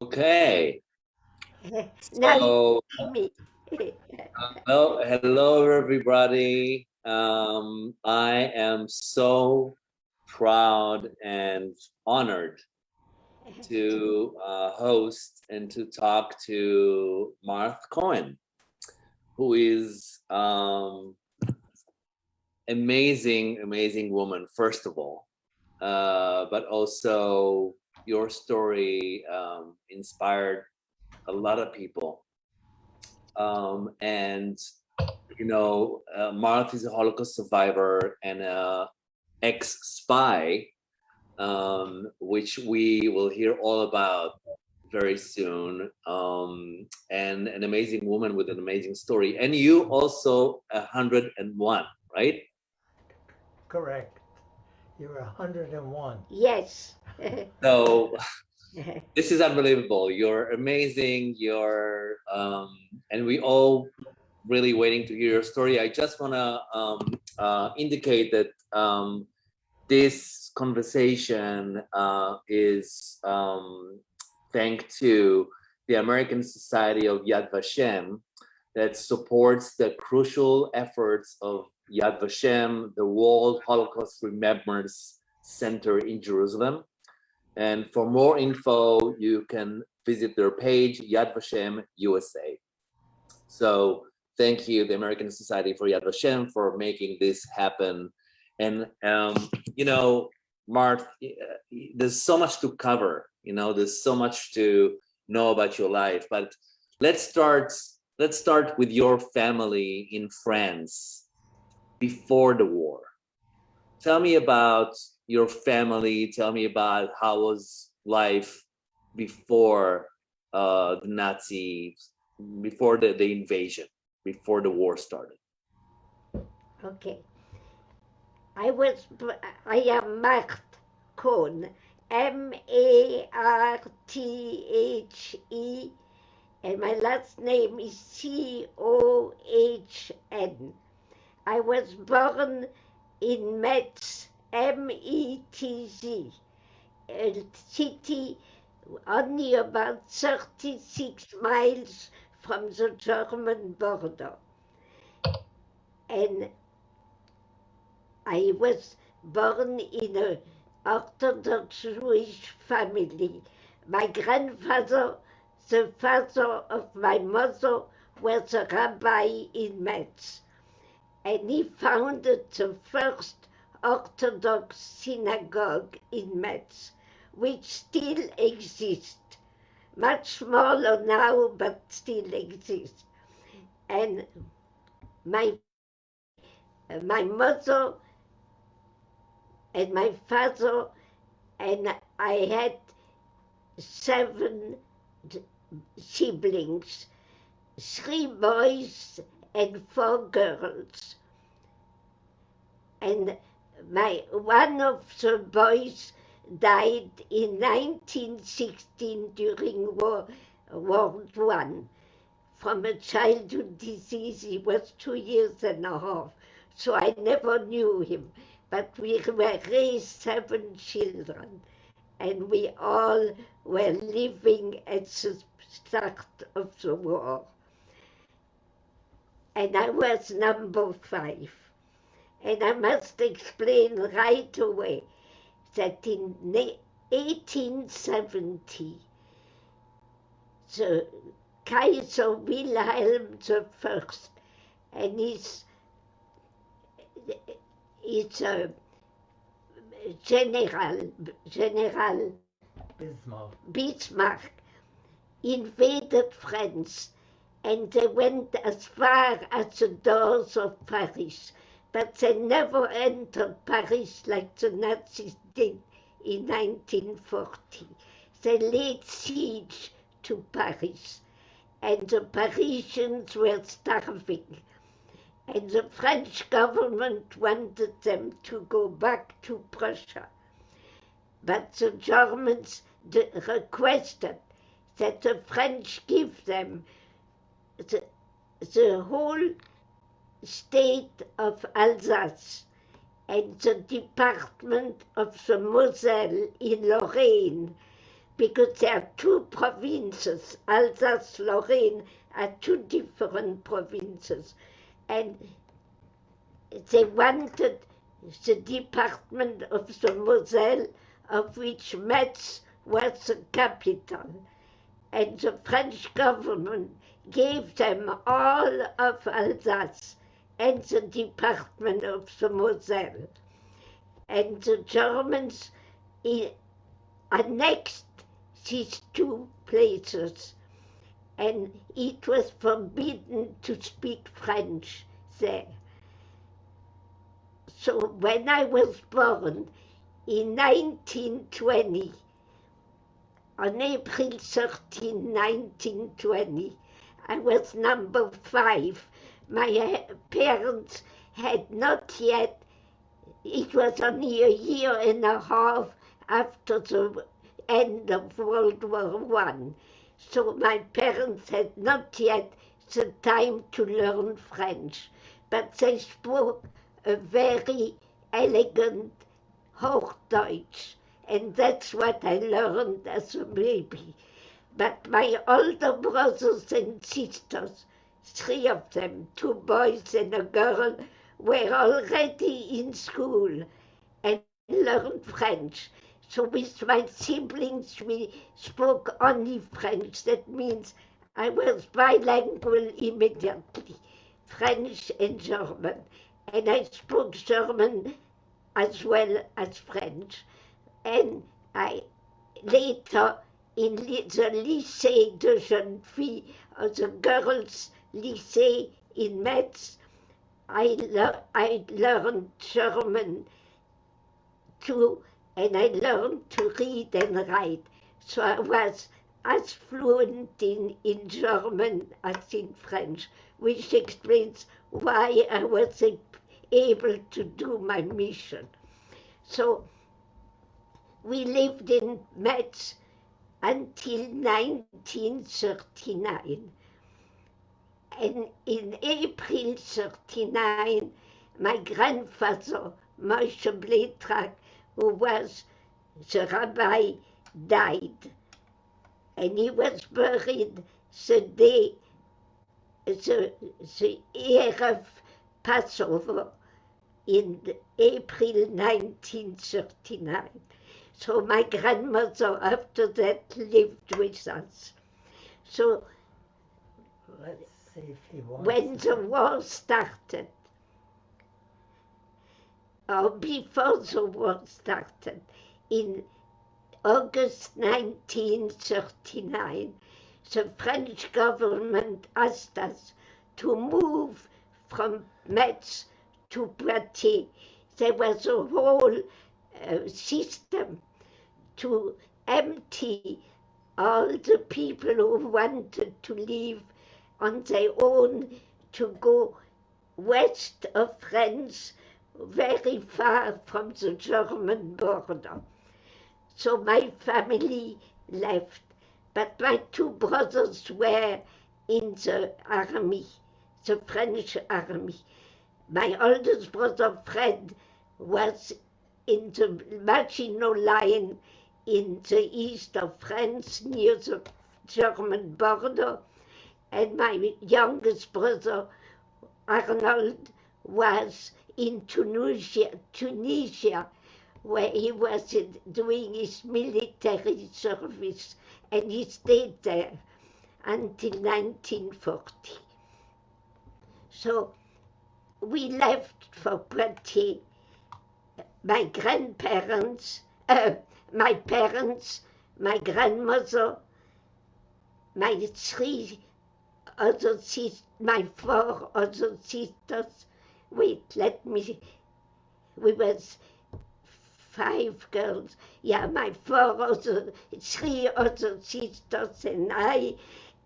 Okay, Now you so see me. hello everybody. I am so proud and honored to host and to talk to Marthe Cohn, who is amazing woman, first of all, but also your story inspired a lot of people. And Marthe is a Holocaust survivor and a ex-spy, which we will hear all about very soon. And an amazing woman with an amazing story. And you also 101, right? Correct. You're 101. Yes. So this is unbelievable. You're amazing. And we all really waiting to hear your story. I just want to indicate that this conversation is thanks to the American Society of Yad Vashem that supports the crucial efforts of Yad Vashem, the World Holocaust Remembrance Center in Jerusalem. And for more info, you can visit their page, Yad Vashem USA. So thank you, the American Society for Yad Vashem, for making this happen. And, Marthe, there's so much to cover, there's so much to know about your life, but let's start with your family in France before the war. Tell me about your family. Tell me about how was life before the Nazis, before the invasion, before the war started. Okay. I am Marthe Cohn, Marthe, and my last name is Cohn. I was born in Metz, Metz, a city only about 36 miles from the German border. And I was born in an Orthodox Jewish family. My grandfather, the father of my mother, was a rabbi in Metz, and he founded the first Orthodox synagogue in Metz, which still exists, much smaller now, but still exists. And my mother and my father, and I had 7 siblings, 3 boys and 4 girls. And one of the boys died in 1916 during World War I from a childhood disease. He was 2 years and a half, so I never knew him. But we were raised 7 children, and we all were living at the start of the war. And I was number 5. And I must explain right away that in 1870, the Kaiser Wilhelm I and his General Bismarck invaded France, and they went as far as the doors of Paris, but they never entered Paris like the Nazis did in 1940. They laid siege to Paris, and the Parisians were starving. And the French government wanted them to go back to Prussia. But the Germans requested that the French give them the whole state of Alsace and the department of the Moselle in Lorraine, because there are two provinces. Alsace-Lorraine are two different provinces. And they wanted the department of the Moselle, of which Metz was the capital. And the French government gave them all of Alsace and the department of the Moselle. And the Germans annexed these two places, and it was forbidden to speak French there. So when I was born in 1920, on April 13, 1920, I was number 5. My parents had not yet, it was only a year and a half after the end of World War I. So my parents had not yet the time to learn French, but they spoke a very elegant Hochdeutsch, and that's what I learned as a baby. But my older brothers and sisters, 3 of them, 2 boys and a girl, were already in school and learned French. So with my siblings, we spoke only French. That means I was bilingual immediately, French and German. And I spoke German as well as French. And I later, in the Lycée de Jeunes Filles, or the girls' lycée in Metz, I learned German too, and I learned to read and write. So I was as fluent in German as in French, which explains why I was able to do my mission. So we lived in Metz until 1939. And in April 1939, my grandfather, Moshe Bletrak, who was the rabbi, died. And he was buried the day, the Erev Passover in April 1939. So my grandmother after that lived with us. So Let's see if he wants when the war started, or before the war started, in August 1939, the French government asked us to move from Metz to Poitiers. There was a whole system to empty all the people who wanted to live on their own, to go west of France, very far from the German border. So my family left, but my 2 brothers were in the army, the French army. My oldest brother, Fred, was in the Maginot Line in the east of France, near the German border, and my youngest brother, Arnold, was in Tunisia, where he was doing his military service, and he stayed there until 1940. So we left for Poitiers. My grandparents, my parents, my grandmother, my 3 other sisters, my 4 other sisters. Wait, we was 5 girls. Yeah, my 3 other sisters and I,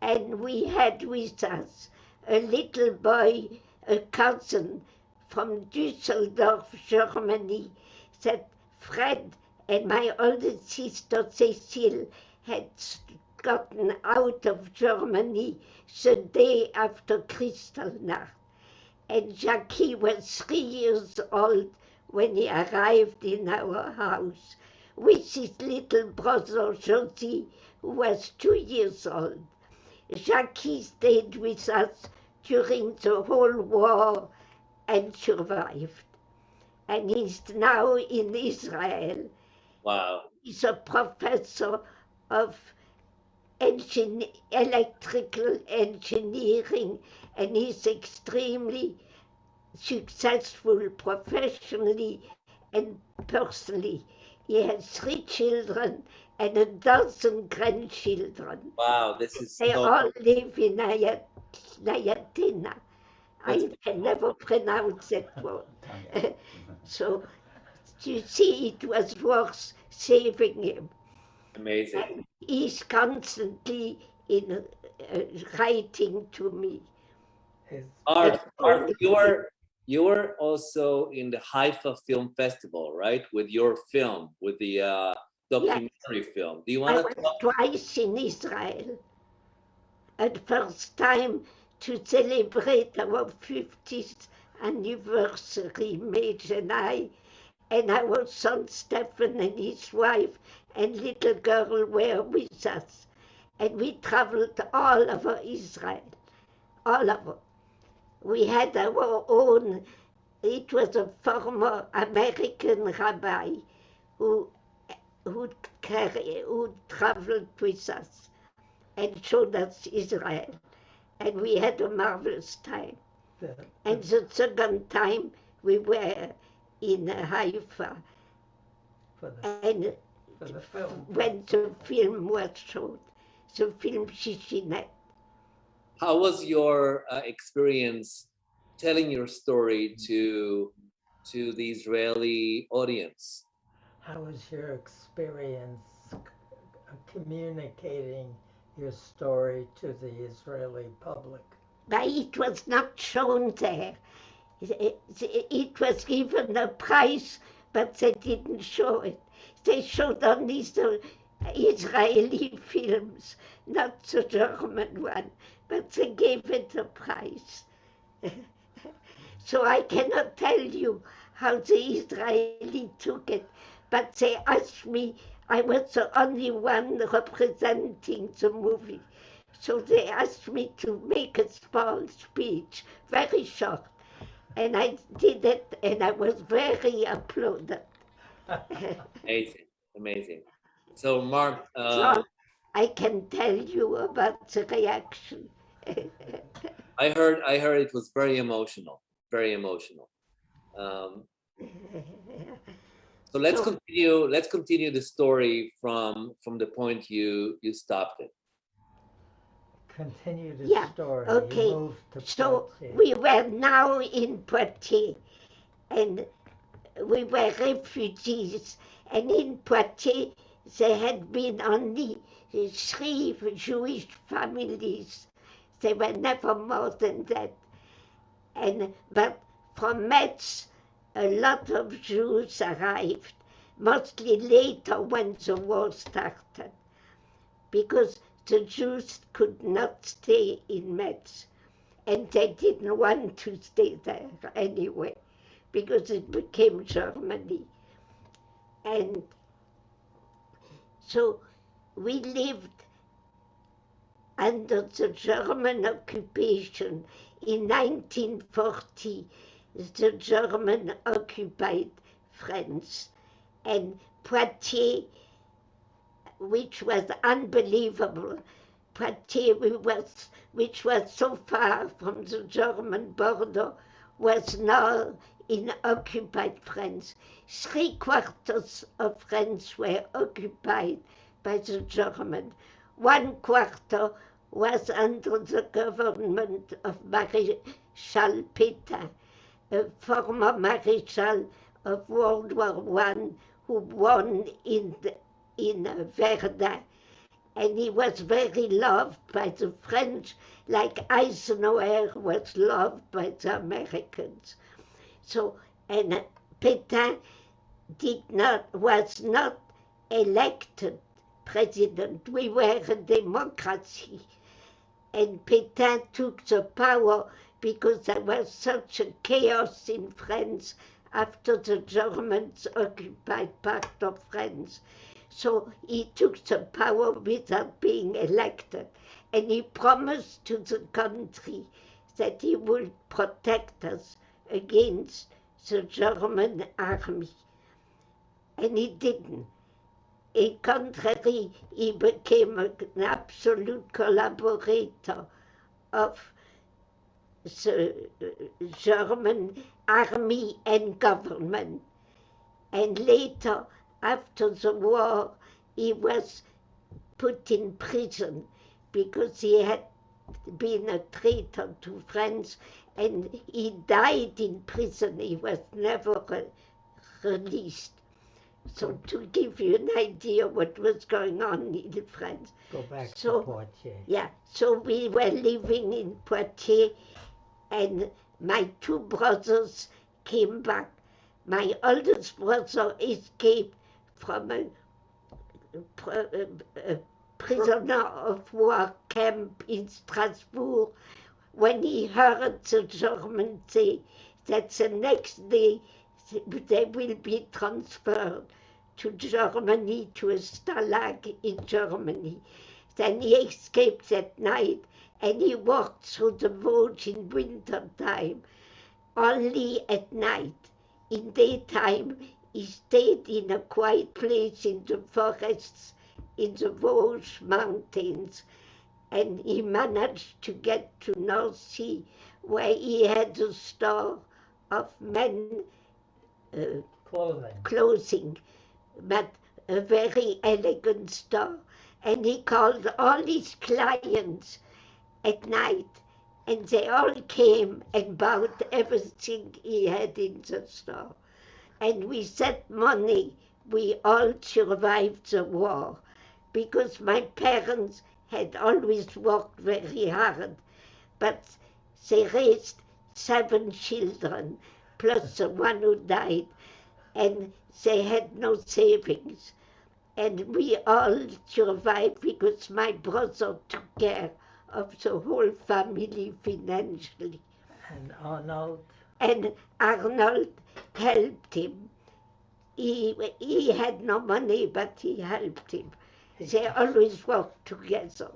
and we had with us a little boy, a cousin from Düsseldorf, Germany, that Fred and my older sister Cecile had gotten out of Germany the day after Kristallnacht. And Jackie was 3 years old when he arrived in our house. with his little brother Josie, who was 2 years old. Jackie stayed with us during the whole war and survived. And he's now in Israel. Wow. He's a professor of electrical engineering, and he's extremely successful professionally and personally. He has 3 children and a dozen grandchildren. Wow, this is They so all live in Nayatina. That's I can never pronounce that word. So you see, it was worth saving him. amazing. And he's constantly in writing to me. Art, you were also in the Haifa Film Festival, right? With your film, with the documentary film. Do you I want was to talk? twice in Israel. At first time to celebrate our 50th anniversary, Madge and our son Stephen and his wife and little girl were with us. And we traveled all over Israel, all over. We had our own, it was a former American rabbi who traveled with us and showed us Israel. And we had a marvelous time. And the second time we were in Haifa and when the film was showed, the film Shishinet. How was your experience telling your story to the Israeli audience? How was your experience communicating your story to the Israeli public? But it was not shown there. It was given a prize, but they didn't show it. They showed only the Israeli films, not the German one, but they gave it a prize. So I cannot tell you how the Israeli took it, but they asked me, I was the only one representing the movie. So they asked me to make a small speech, very short. And I did it, and I was very applauded. Amazing, amazing. So, Mark, So I can tell you about the reaction. I heard it was very emotional, very emotional. So let's continue the story from the point you stopped it. Continue the Yeah, story. okay. You moved to So Poitiers. we were now in Poitiers, and we were refugees. And in Poitiers, there had been only 3 Jewish families. There were never more than that. But from Metz, a lot of Jews arrived, mostly later when the war started, because the Jews could not stay in Metz, and they didn't want to stay there anyway, because it became Germany. And so we lived under the German occupation. In 1940, the German occupied France, and Poitiers, which was unbelievable, Poitiers, which was so far from the German border, was now in occupied France. 3/4 of France were occupied by the German. 1/4 was under the government of Maréchal Pétain, a former Maréchal of World War I who won in Verdun. And he was very loved by the French, like Eisenhower was loved by the Americans. So, and Pétain was not elected president. We were a democracy. And Pétain took the power because there was such a chaos in France after the Germans occupied part of France. So he took the power without being elected, and he promised to the country that he would protect us against the German army. And he didn't. In contrary, he became an absolute collaborator of the German army and government. And later, after the war, he was put in prison because he had been a traitor to France, and he died in prison. He was never released. So to give you an idea what was going on in France. Go back to Poitiers. Yeah, so we were living in Poitiers, and my two brothers came back. My oldest brother escaped from a prisoner of war camp in Strasbourg when he heard the Germans say that the next day they will be transferred to Germany, to a stalag in Germany. Then he escaped that night, and he walked through the Vosges in winter time, only at night. In daytime, he stayed in a quiet place in the forests, in the Vosges mountains, and he managed to get to North Sea, where he had a store of men clothing, but a very elegant store. And he called all his clients at night, and they all came and bought everything he had in the store. And with that money, we all survived the war, because my parents had always worked very hard, but they raised 7 children, plus the one who died, and they had no savings. And we all survived because my brother took care of the whole family financially. And Arnold? And Arnold helped him. He had no money, but he helped him. They always worked together.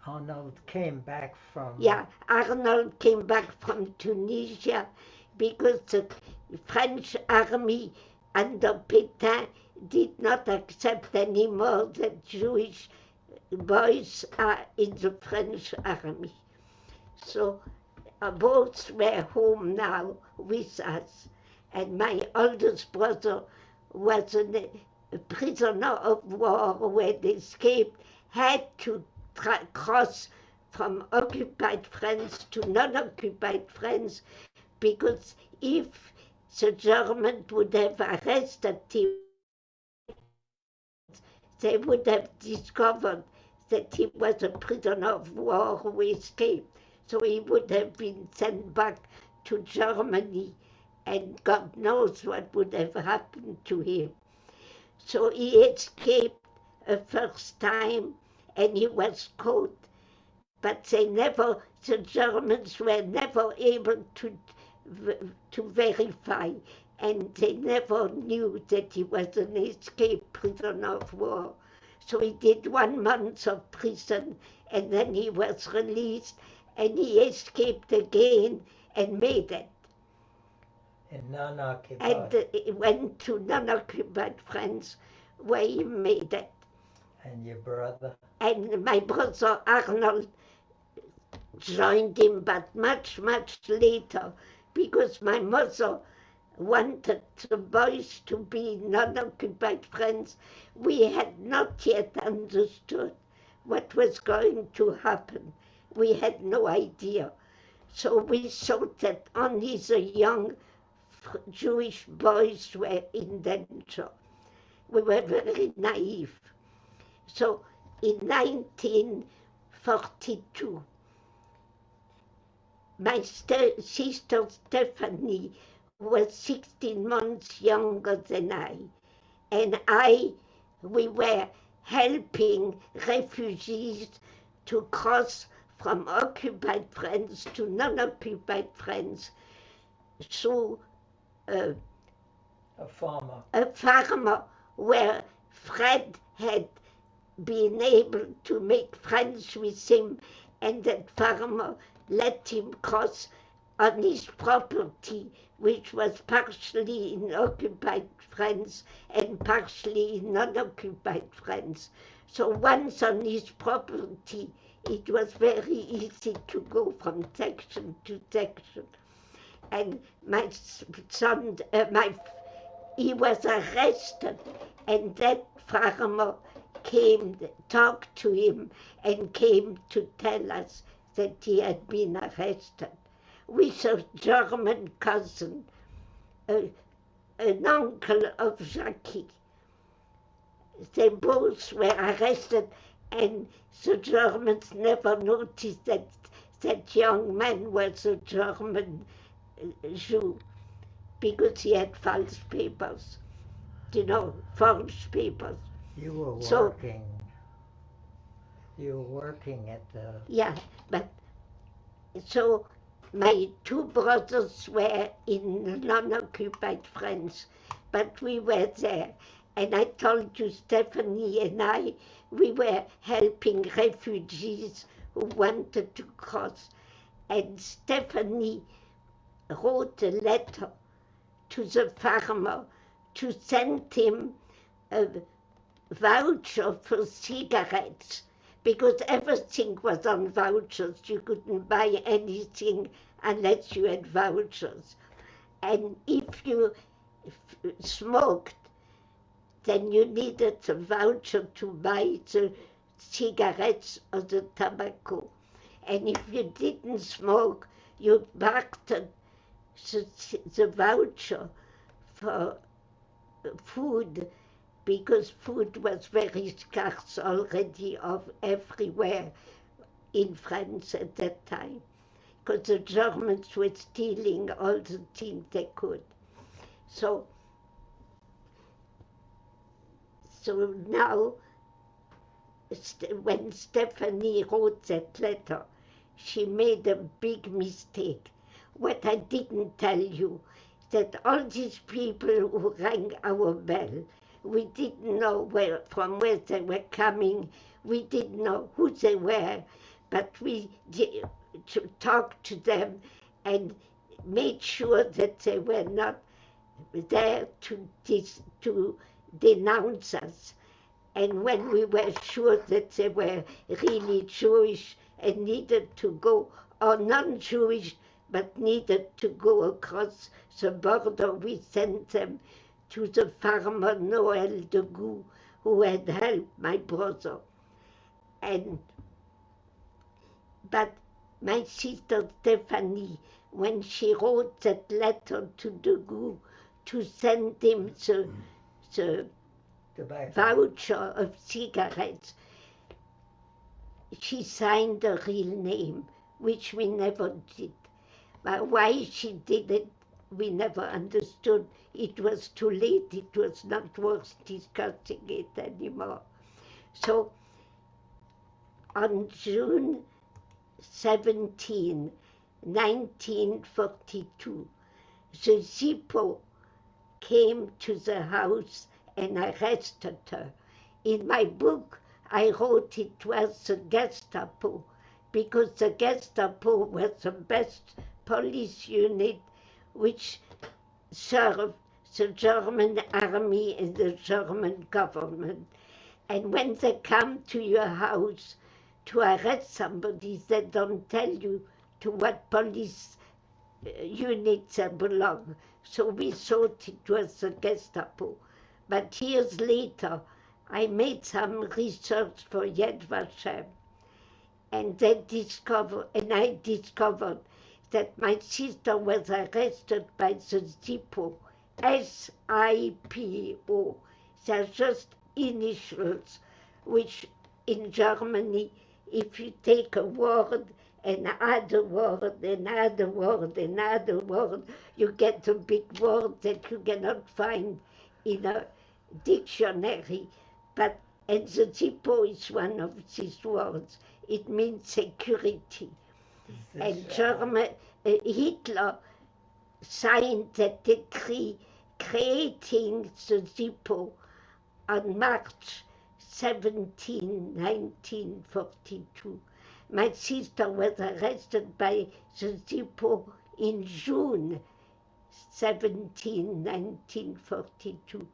Arnold came back from... Yeah, Arnold came back from Tunisia because the French army under Pétain did not accept anymore that Jewish boys are in the French army. So both were home now with us. And my oldest brother was a prisoner of war who had escaped, had to cross from occupied France to non-occupied France, because if the Germans would have arrested him, they would have discovered that he was a prisoner of war who escaped. So he would have been sent back to Germany, and God knows what would have happened to him. So he escaped a first time, and he was caught. But the Germans were never able to verify, and they never knew that he was an escaped prisoner of war. So he did 1 month of prison, and then he was released, and he escaped again and made it. In non-occupied. And he went to non-occupied France, where he made it. And your brother? And my brother Arnold joined him, but much, much later, because my mother wanted the boys to be non-occupied France. We had not yet understood what was going to happen. We had no idea. So we thought that only the young Jewish boys were in danger. We were very naive. So in 1942, my sister Stephanie was 16 months younger than I, and we were helping refugees to cross from occupied France to non-occupied France through A farmer where Fred had been able to make friends with him, and that farmer let him cross on his property, which was partially in occupied France and partially in non-occupied France. So once on his property, it was very easy to go from section to section. And my son, he was arrested, and that farmer came, talked to him, and came to tell us that he had been arrested with a German cousin, an uncle of Jackie. They both were arrested, and the Germans never noticed that that young man was a German Jew, because he had false papers, forged papers. You were So, working at the... Yeah, but so my two brothers were in non-occupied France, but we were there. And I told you, Stephanie and I, we were helping refugees who wanted to cross. And Stephanie wrote a letter to the farmer to send him a voucher for cigarettes, because everything was on vouchers. You couldn't buy anything unless you had vouchers. And if you smoked, then you needed a voucher to buy the cigarettes or the tobacco. And if you didn't smoke, you bartered the voucher for food, because food was very scarce already everywhere in France at that time, because the Germans were stealing all the things they could. So now, when Stephanie wrote that letter, she made a big mistake. What I didn't tell you, that all these people who rang our bell, we didn't know from where they were coming, we didn't know who they were, but we talked to them and made sure that they were not there to denounce us. And when we were sure that they were really Jewish and needed to go, or non-Jewish, but needed to go across the border, we sent them to the farmer Noel de Goux, who had helped my brother. But my sister Stephanie, when she wrote that letter to de Goux to send him the voucher of cigarettes, she signed a real name, which we never did. But why she did it, we never understood. It was too late. It was not worth discussing it anymore. So on June 17, 1942, the Zippo came to the house and arrested her. In my book, I wrote it was the Gestapo, because the Gestapo was the best police unit which served the German army and the German government. And when they come to your house to arrest somebody, they don't tell you to what police unit they belong. So we thought it was the Gestapo. But years later, I made some research for Yad Vashem, and I discovered that my sister was arrested by the Zippo, S-I-P-O. They're just initials, which in Germany, if you take a word and add a word and add a word and add a word, you get a big word that you cannot find in a dictionary. And the Zippo is one of these words. It means security. And Hitler signed that decree creating the depot on March 17, 1942. My sister was arrested by the depot in June 17, 1942,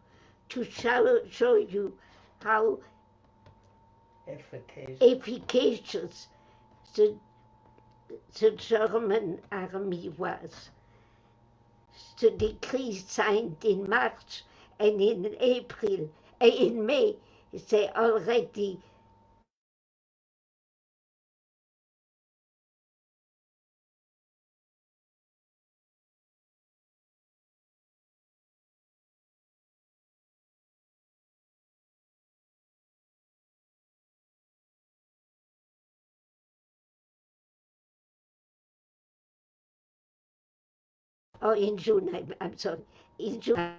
to show you how efficacious the German army was. The decree signed in March, and in May, they already in June, I'm sorry, in June.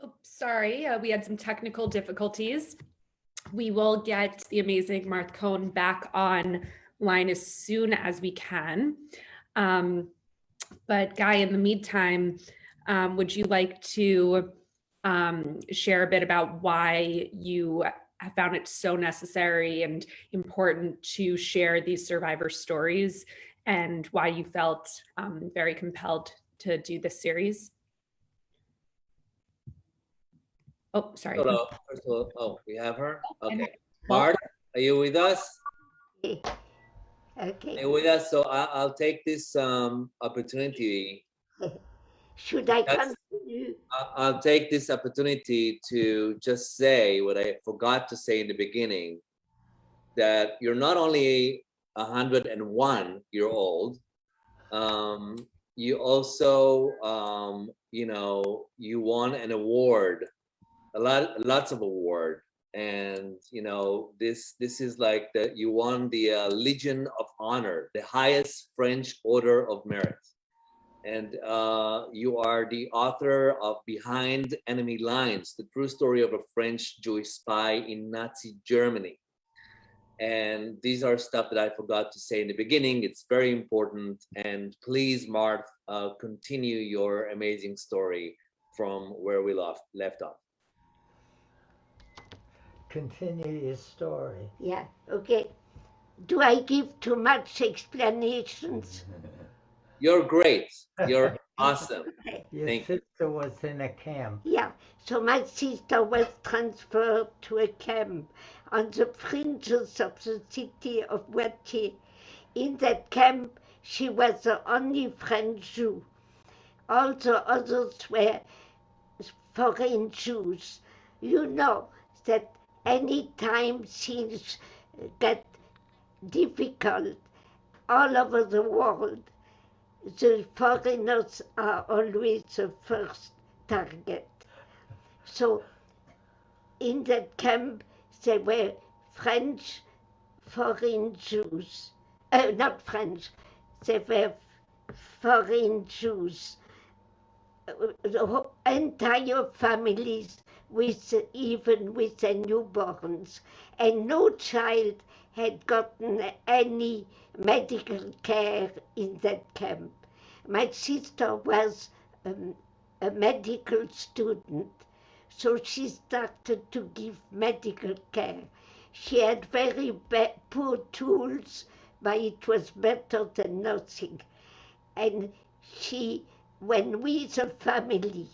Oh, sorry, we had some technical difficulties. We will get the amazing Marthe Cohn back online as soon as we can. But Guy, in the meantime, would you like to share a bit about why you have found it so necessary and important to share these survivor stories and why you felt very compelled to do this series? Oh, sorry. Hello. First of all, we have her. Okay. Marthe, are you with us? Okay. Are you with us? So I'll take this opportunity. Should I continue? I'll take this opportunity to just say what I forgot to say in the beginning, that you're not only 101-year-old, you also, you won an award, lots of award, and this is like you won the Legion of Honor, the highest French Order of Merit, and you are the author of Behind Enemy Lines, the true story of a French Jewish spy in Nazi Germany. And these are stuff that I forgot to say in the beginning. It's very important. And please, Marthe, continue your amazing story from where we left off. Continue your story. Yeah, okay. Do I give too much explanations? You're great. You're awesome. Your Thank sister was in a camp. Yeah, so my sister was transferred to a camp on the fringes of the city of Poitiers. In that camp, she was the only French Jew. All the others were foreign Jews. You know that any time things get difficult all over the world, the foreigners are always the first target. So in that camp, there were French foreign Jews. Not French, there were foreign Jews. The entire families, even with their newborns, and no child had gotten any medical care in that camp. My sister was a medical student, so she started to give medical care. She had very poor tools, but it was better than nothing. And when we, the family,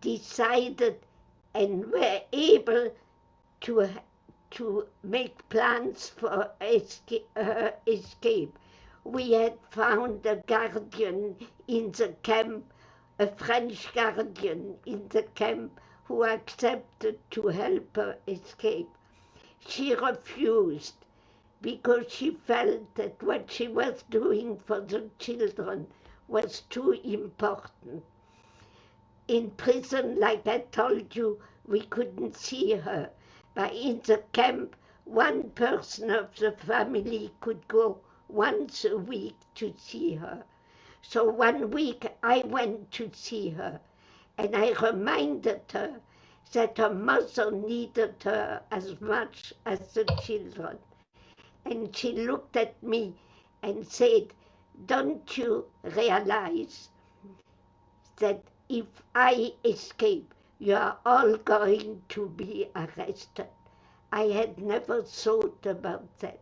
decided and were able to make plans for her escape, we had found a guardian in the camp, a French guardian in the camp, who accepted to help her escape. She refused because she felt that what she was doing for the children was too important. In prison, like I told you, we couldn't see her. But in the camp, one person of the family could go once a week to see her. So one week I went to see her, and I reminded her that her mother needed her as much as the children. And she looked at me and said, "Don't you realize that if I escape, you are all going to be arrested?" I had never thought about that.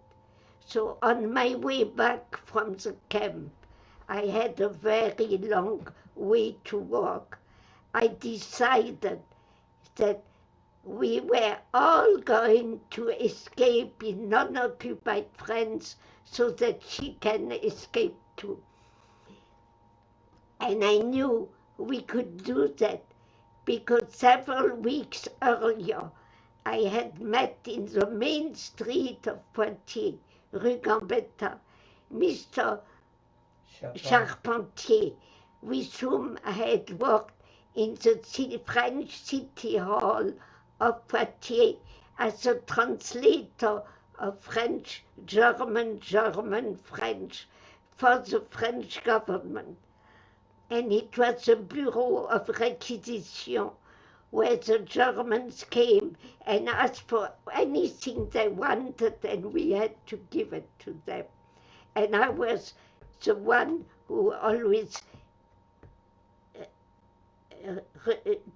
So on my way back from the camp, I had a very long way to walk. I decided that we were all going to escape in non-occupied France so that she can escape too. And I knew we could do that because several weeks earlier I had met in the main street of Poitiers, Rue Gambetta, Mr. Charpentier, with whom I had worked in the French City Hall of Poitiers as a translator of French, German, French for the French government. And it was a bureau of requisition where the Germans came and asked for anything they wanted, and we had to give it to them. And I was the one who always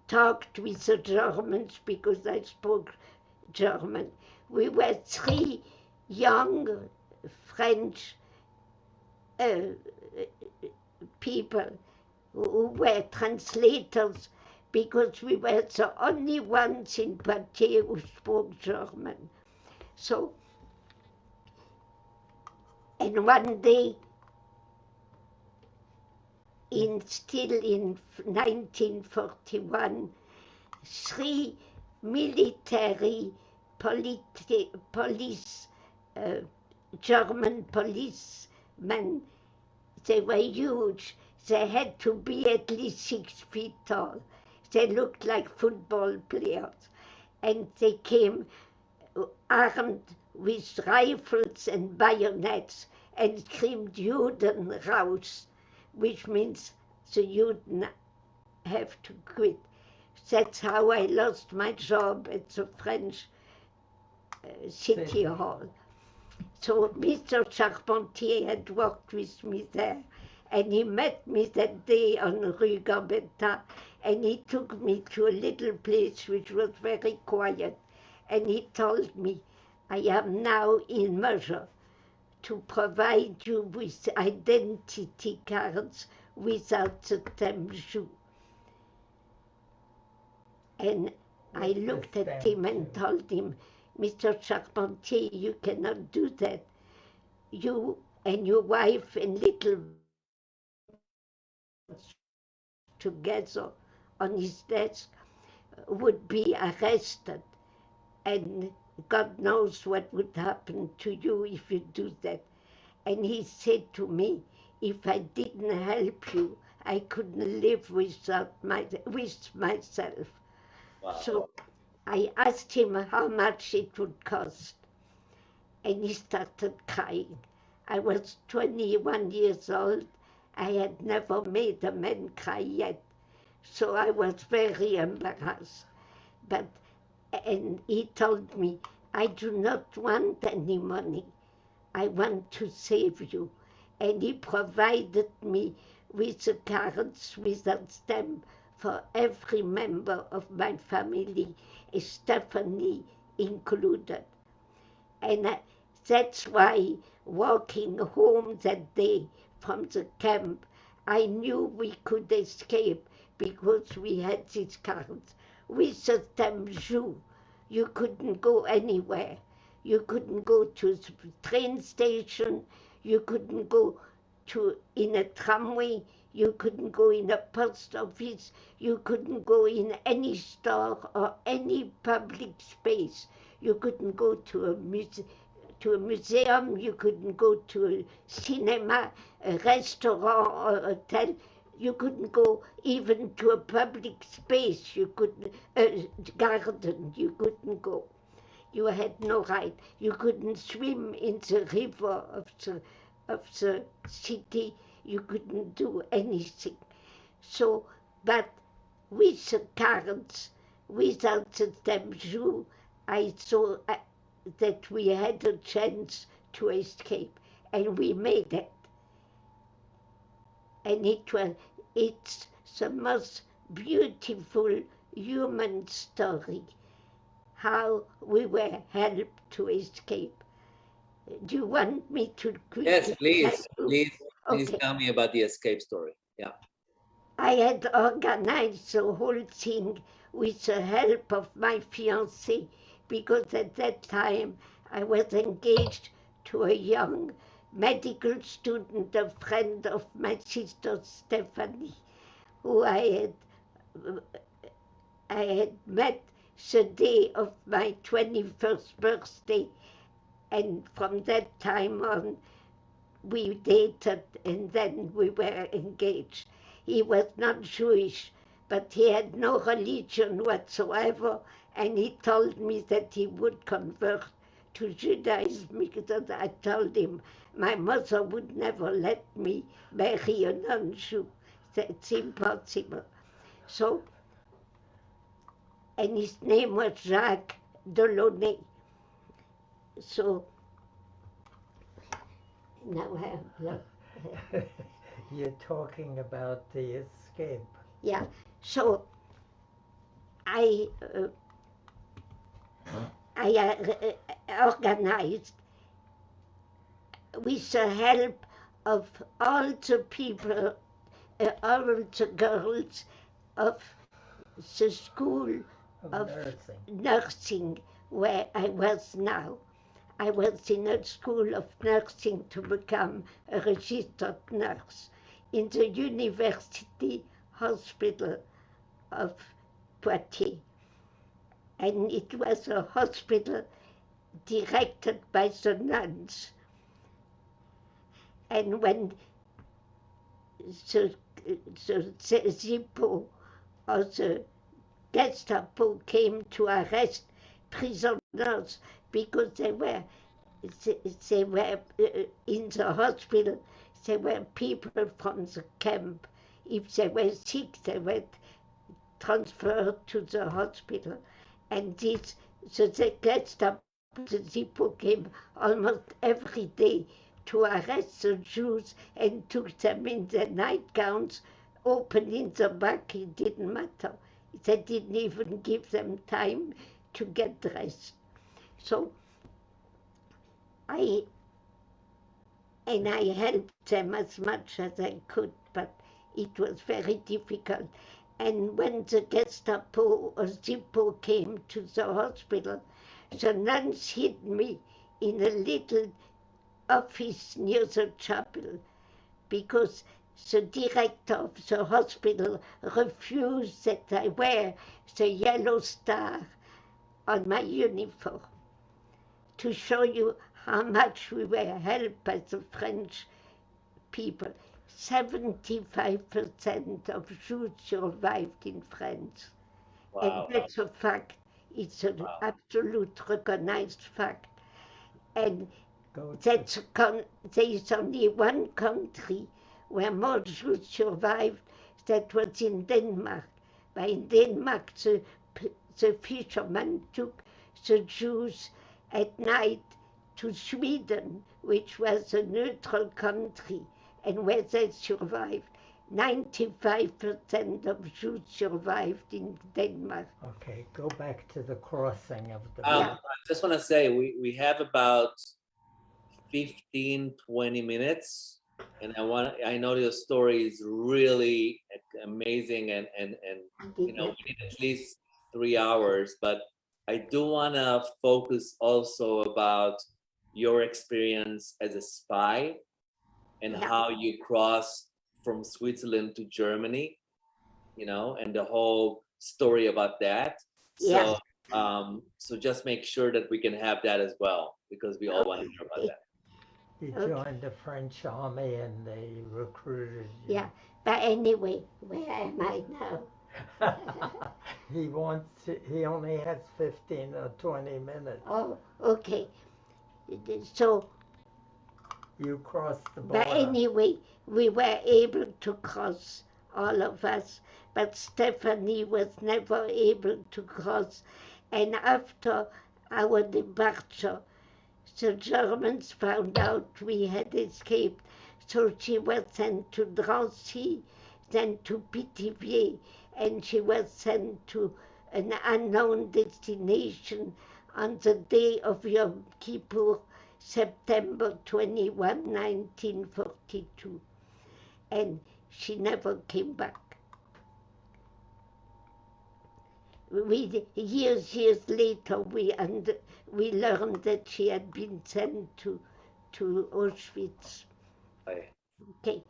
talked with the Germans because I spoke German. We were 3 young French people who were translators because we were the only ones in Poitiers who spoke German. So, and one day, still in 1941, 3 military police, German policemen, they were huge. They had to be at least 6 feet tall. They looked like football players. And they came armed with rifles and bayonets and screamed "Juden raus," which means the Juden have to quit. That's how I lost my job at the French City Hall. So Mr. Charpentier had worked with me there, and he met me that day on Rue Gambetta, and he took me to a little place which was very quiet, and he told me, "I am now in measure to provide you with identity cards without the Temjou." And I looked at him and told him, "Mr. Charpentier, you cannot do that. You and your wife and little together on his desk would be arrested, and God knows what would happen to you if you do that." And he said to me, "If I didn't help you, I couldn't live with myself." Wow. So I asked him how much it would cost, and he started crying. I was 21 years old. I had never made a man cry yet, so I was very embarrassed. And he told me, "I do not want any money. I want to save you." And he provided me with the cards with a stamp for every member of my family, Stephanie included. And that's why, walking home that day from the camp, I knew we could escape because we had these cards. With the Temjou, you couldn't go anywhere. You couldn't go to the train station. You couldn't go in a tramway. You couldn't go in a post office. You couldn't go in any store or any public space. You couldn't go to a museum. You couldn't go to a cinema, a restaurant, or a hotel. You couldn't go even to a public space. You couldn't, garden, you couldn't go. You had no right. You couldn't swim in the river of the city. You couldn't do anything. So, but with the currents, without the damn Jew, I saw that we had a chance to escape, and we made it. And it's the most beautiful human story, how we were helped to escape. Do you want me to quickly? Yes, please, please Okay. tell me about the escape story. Yeah. I had organized the whole thing with the help of my fiancé, because at that time I was engaged to a young medical student, a friend of my sister Stephanie, who I had met the day of my 21st birthday, and from that time on we dated, and then we were engaged. He was not Jewish, but he had no religion whatsoever, and he told me that he would convert to Judaism, because I told him my mother would never let me marry a non-Jew. That's impossible. So, and his name was Jacques Delaunay. So, now I have You're talking about the escape. Yeah, so I organized, with the help of all the people, all the girls of the school of nursing where I was now. I was in a school of nursing to become a registered nurse in the University Hospital of Poitiers. And it was a hospital directed by the nuns. And when the Zippo or the Gestapo came to arrest prisoners because they were in the hospital, they were people from the camp. If they were sick, they were transferred to the hospital. And this, so the Gestapo, the Zippo came almost every day to arrest the Jews and took them in their nightgowns, open in the back. It didn't matter. They didn't even give them time to get dressed. So I helped them as much as I could, but it was very difficult. And when the Gestapo or Zippo came to the hospital, the nuns hid me in a little office near the chapel, because the director of the hospital refused that I wear the yellow star on my uniform, to show you how much we were helped by the French people. 75% of Jews survived in France. Wow. And that's a fact. It's an absolute recognized fact. And there is only one country where more Jews survived. That was in Denmark. But in Denmark, the fishermen took the Jews at night to Sweden, which was a neutral country, and where they survived. 95% of Jews survived in Denmark. Okay, go back to the crossing of the I just want to say we have about 15, 20 minutes, and I know your story is really amazing, and you know, we need at least 3 hours, but I do want to focus also about your experience as a spy and how you crossed from Switzerland to Germany, you know, and the whole story about that. So, so just make sure that we can have that as well, because we all want to hear about that. He Okay. joined the French army and they recruited you. Yeah, but anyway, where am I now? He only has 15 or 20 minutes. Oh, okay. So, You crossed the but border. anyway, we were able to cross, all of us, but Stephanie was never able to cross. And after our departure, the Germans found out we had escaped, so she was sent to Drancy, then to Pithiviers, and she was sent to an unknown destination on the day of Yom Kippur, September 21, 1942. And she never came back. Years later, we learned that she had been sent to Auschwitz. Right. Okay,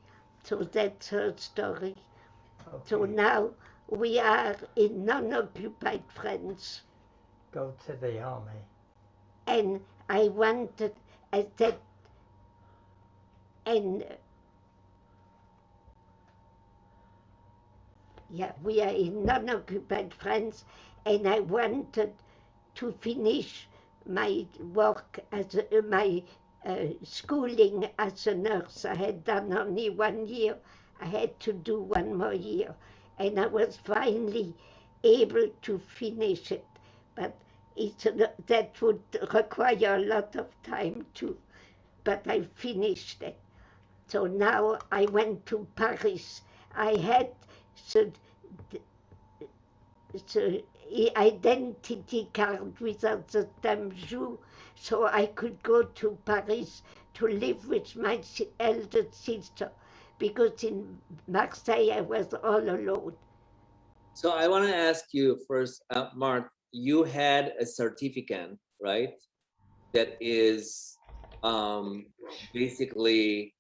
so that's her story. Okay. So now we are in non-occupied France, Go to the army. and I wanted, I said, and yeah, we are in non-occupied France, and I wanted to finish my work as my schooling as a nurse. I had done only 1 year. I had to do 1 more year, and I was finally able to finish it. But that would require a lot of time too. But I finished it. So now I went to Paris. I had the identity card without the stamp Jew, so I could go to Paris to live with my elder sister, because in Marseille I was all alone. So I want to ask you first, Marthe, you had a certificate, right? That is basically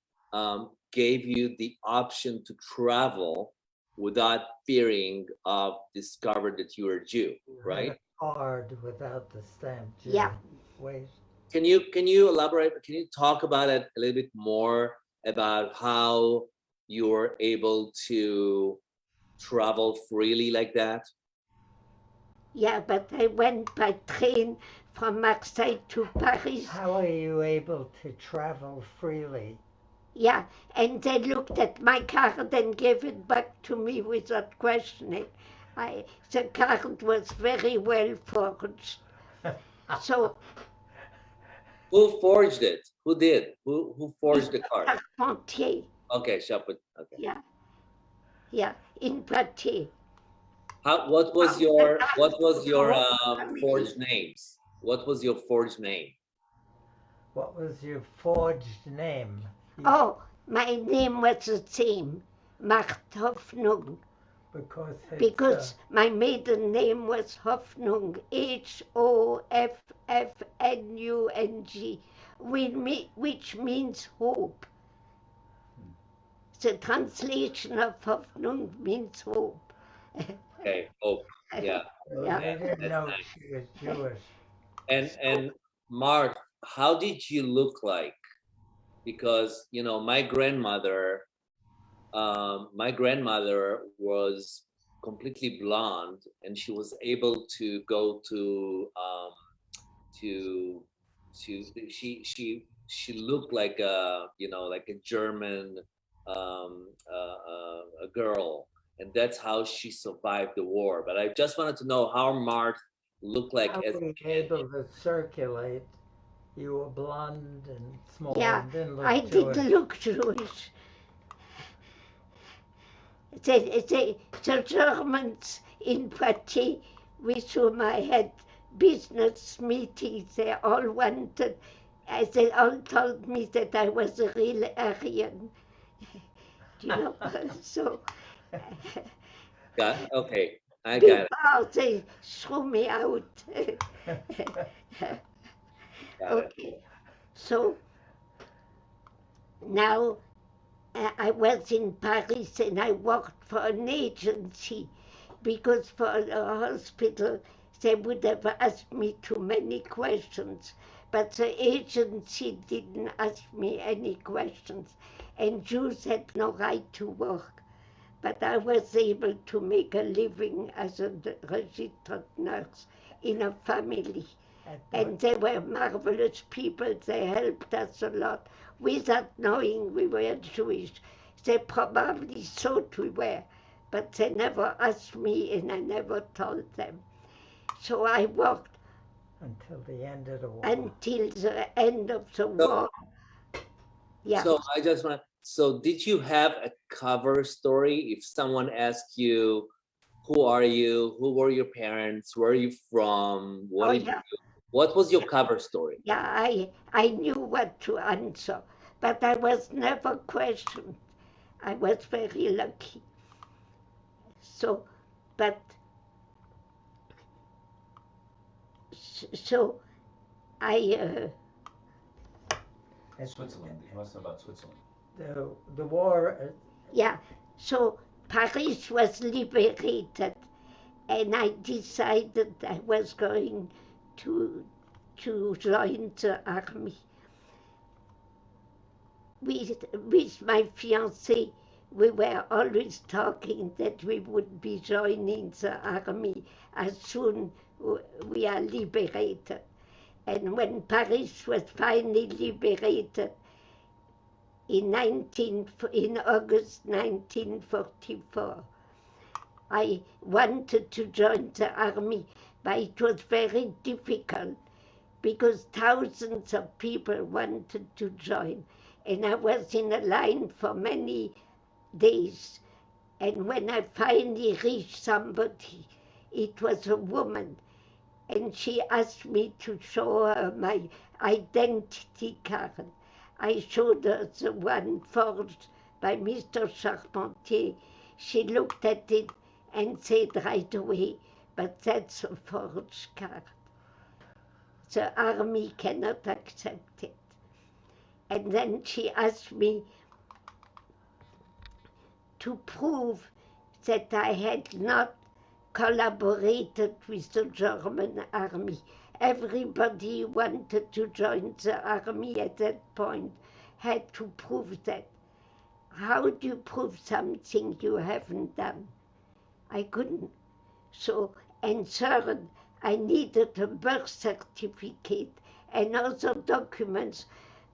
gave you the option to travel without fearing of discovered that you were Jew, right? Card without the stamp. Jew. Yeah. Wait. Can you elaborate? Can you talk about it a little bit more about how you were able to travel freely like that? Yeah, but I went by train from Marseille to Paris. How are you able to travel freely? Yeah, and they looked at my card and gave it back to me without questioning. The card was very well forged. So Who forged it? Who did? Who forged the card? Carpentier. Okay, Shepard. Okay. Yeah, in Poitiers. What was your forged names? What was your forged name? What was your forged name? Oh, my name was the same, Marthe Hoffnung, because my maiden name was Hoffnung, Hoffnung, which means hope. The translation of Hoffnung means hope. Okay, hope. Yeah. Yeah. They didn't know nice. she was Jewish. And Marthe, how did you look like? Because my grandmother was completely blonde, and she was able to go to she looked like a German a girl, and that's how she survived the war. But I just wanted to know how Marthe looked like as How able to circulate. You were blonde and small. Yeah, and didn't look I Jewish. didn't look Jewish. The Germans in Poitiers, with whom I had business meetings, they all told me that I was a real Aryan. So okay, I got it. before they threw me out. Okay, so now I was in Paris and I worked for an agency, because for a hospital they would have asked me too many questions. but the agency didn't ask me any questions, and Jews had no right to work. But I was able to make a living as a registered nurse in a family. And they were marvelous people. They helped us a lot without knowing we were Jewish. They probably thought we were, but they never asked me and I never told them. So I worked until the end of the war. Until the end of the war. Yeah. So I just want. So did you have a cover story? If someone asked you, "Who are you? Who were your parents? Where are you from? What did you do?" What was your cover story? Yeah, I knew what to answer, but I was never questioned. I was very lucky. So, but, so I... Switzerland. You must know about Switzerland. The war... Yeah, so Paris was liberated, and I decided I was going to join the army. With my fiancé, we were always talking that we would be joining the army as soon we are liberated. And when Paris was finally liberated in August 1944, I wanted to join the army, but it was very difficult because thousands of people wanted to join. And I was in a line for many days. And when I finally reached somebody, it was a woman. And she asked me to show her my identity card. I showed her the one forged by Mr. Charpentier. She looked at it and said right away, but that's a forged card. The army cannot accept it. And then she asked me to prove that I had not collaborated with the German army. Everybody who wanted to join the army at that point had to prove that. How do you prove something you haven't done? I couldn't. So, and third, I needed a birth certificate and other documents.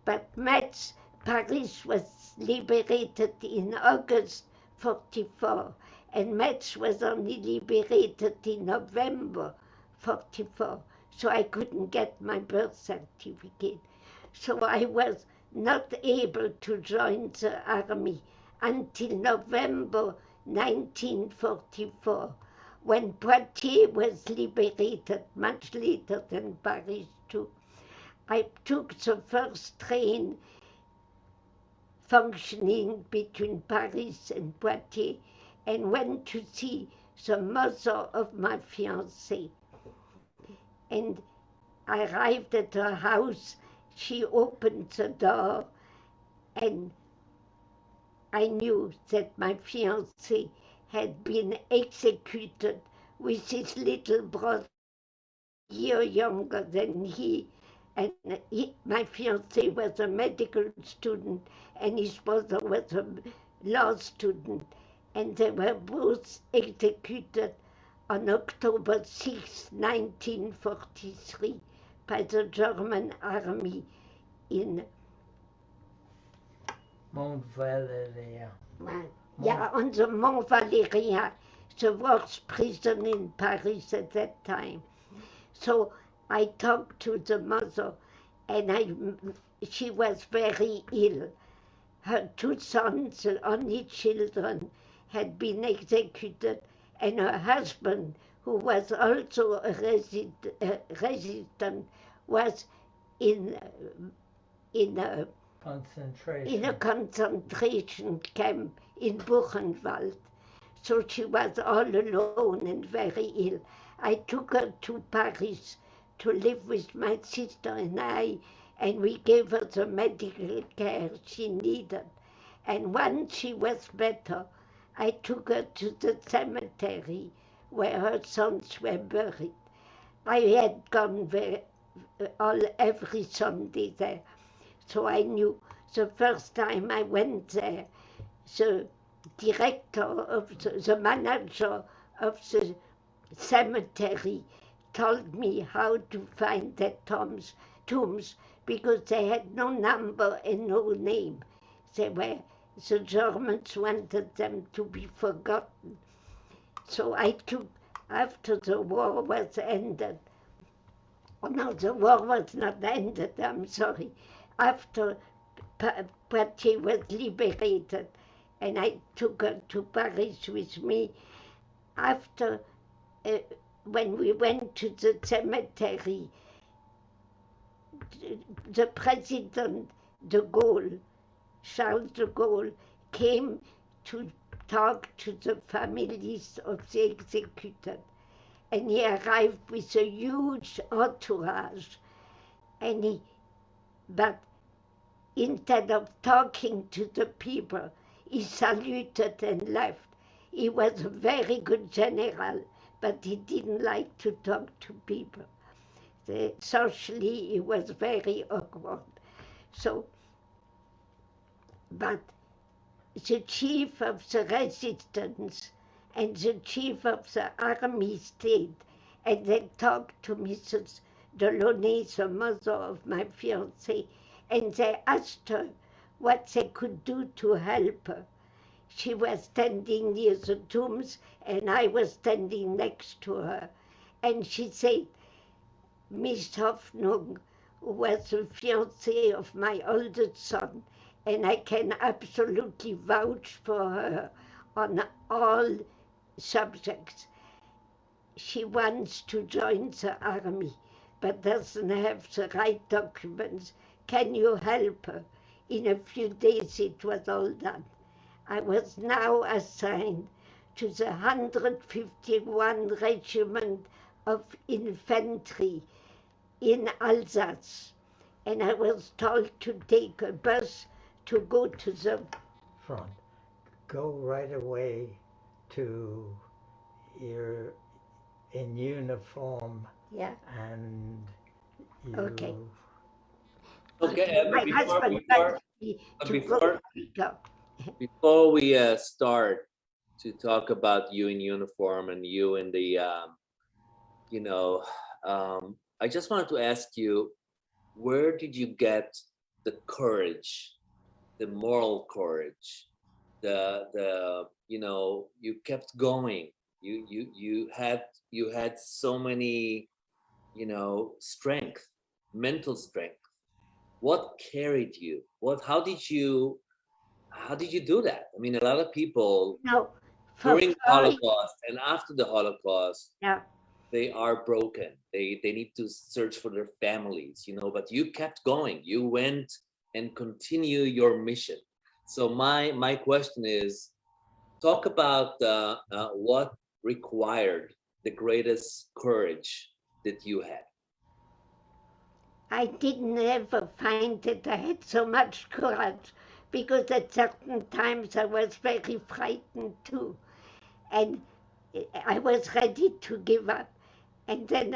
But Metz, Paris was liberated in August 44, and Metz was only liberated in November 44, so I couldn't get my birth certificate. So I was not able to join the army until November 1944, when Poitiers was liberated, much later than Paris too. I took the first train functioning between Paris and Poitiers and went to see the mother of my fiancé. And I arrived at her house. She opened the door, and I knew that my fiancé had been executed with his little brother, a year younger than he. And my fiancé was a medical student, and his brother was a law student. And they were both executed on October 6, 1943, by the German army in Mont Valérien. Yeah, on the Mont Valérien, the worst prison in Paris at that time. So I talked to the mother, and she was very ill. Her two sons, the only children, had been executed, and her husband, who was also a resistant, was in a concentration camp in Buchenwald. So she was all alone and very ill. I took her to Paris to live with my sister and I, and we gave her the medical care she needed. And once she was better, I took her to the cemetery where her sons were buried. I had gone every Sunday there. So I knew the first time I went there, the director of the manager of the cemetery told me how to find the tombs because they had no number and no name. The Germans wanted them to be forgotten. So I took, after the war was ended, no, the war was not ended, I'm sorry, after Poitiers was liberated, and I took her to Paris with me. After, when we went to the cemetery, the President de Gaulle, Charles de Gaulle, came to talk to the families of the executed. And he arrived with a huge entourage. But instead of talking to the people, he saluted and left. He was a very good general, but he didn't like to talk to people. Socially, he was very awkward. But the chief of the resistance and the chief of the army stayed, and they talked to Mrs. Delaunay, the mother of my fiancé, and they asked her what they could do to help her. She was standing near the tombs, and I was standing next to her. And she said, Miss Hoffnung, who was the fiancée of my oldest son, and I can absolutely vouch for her on all subjects. She wants to join the army, but doesn't have the right documents. Can you help her? In a few days it was all done. I was now assigned to the 151 Regiment of Infantry in Alsace, and I was told to take a bus to go to the front. Go right away to your in uniform. Yeah. And you. Okay. Okay. My husband wants me to go. Before we start to talk about you in uniform and you in the, I just wanted to ask you, where did you get the courage, the moral courage, you kept going. You had so many, strength, mental strength. What carried you? How did you do that? I mean, a lot of people during the Holocaust and after the Holocaust, they are broken. They need to search for their families, but you kept going. You went and continue your mission. So my question is, talk about what required the greatest courage that you had. I didn't ever find that I had so much courage, because at certain times I was very frightened too. And I was ready to give up. And then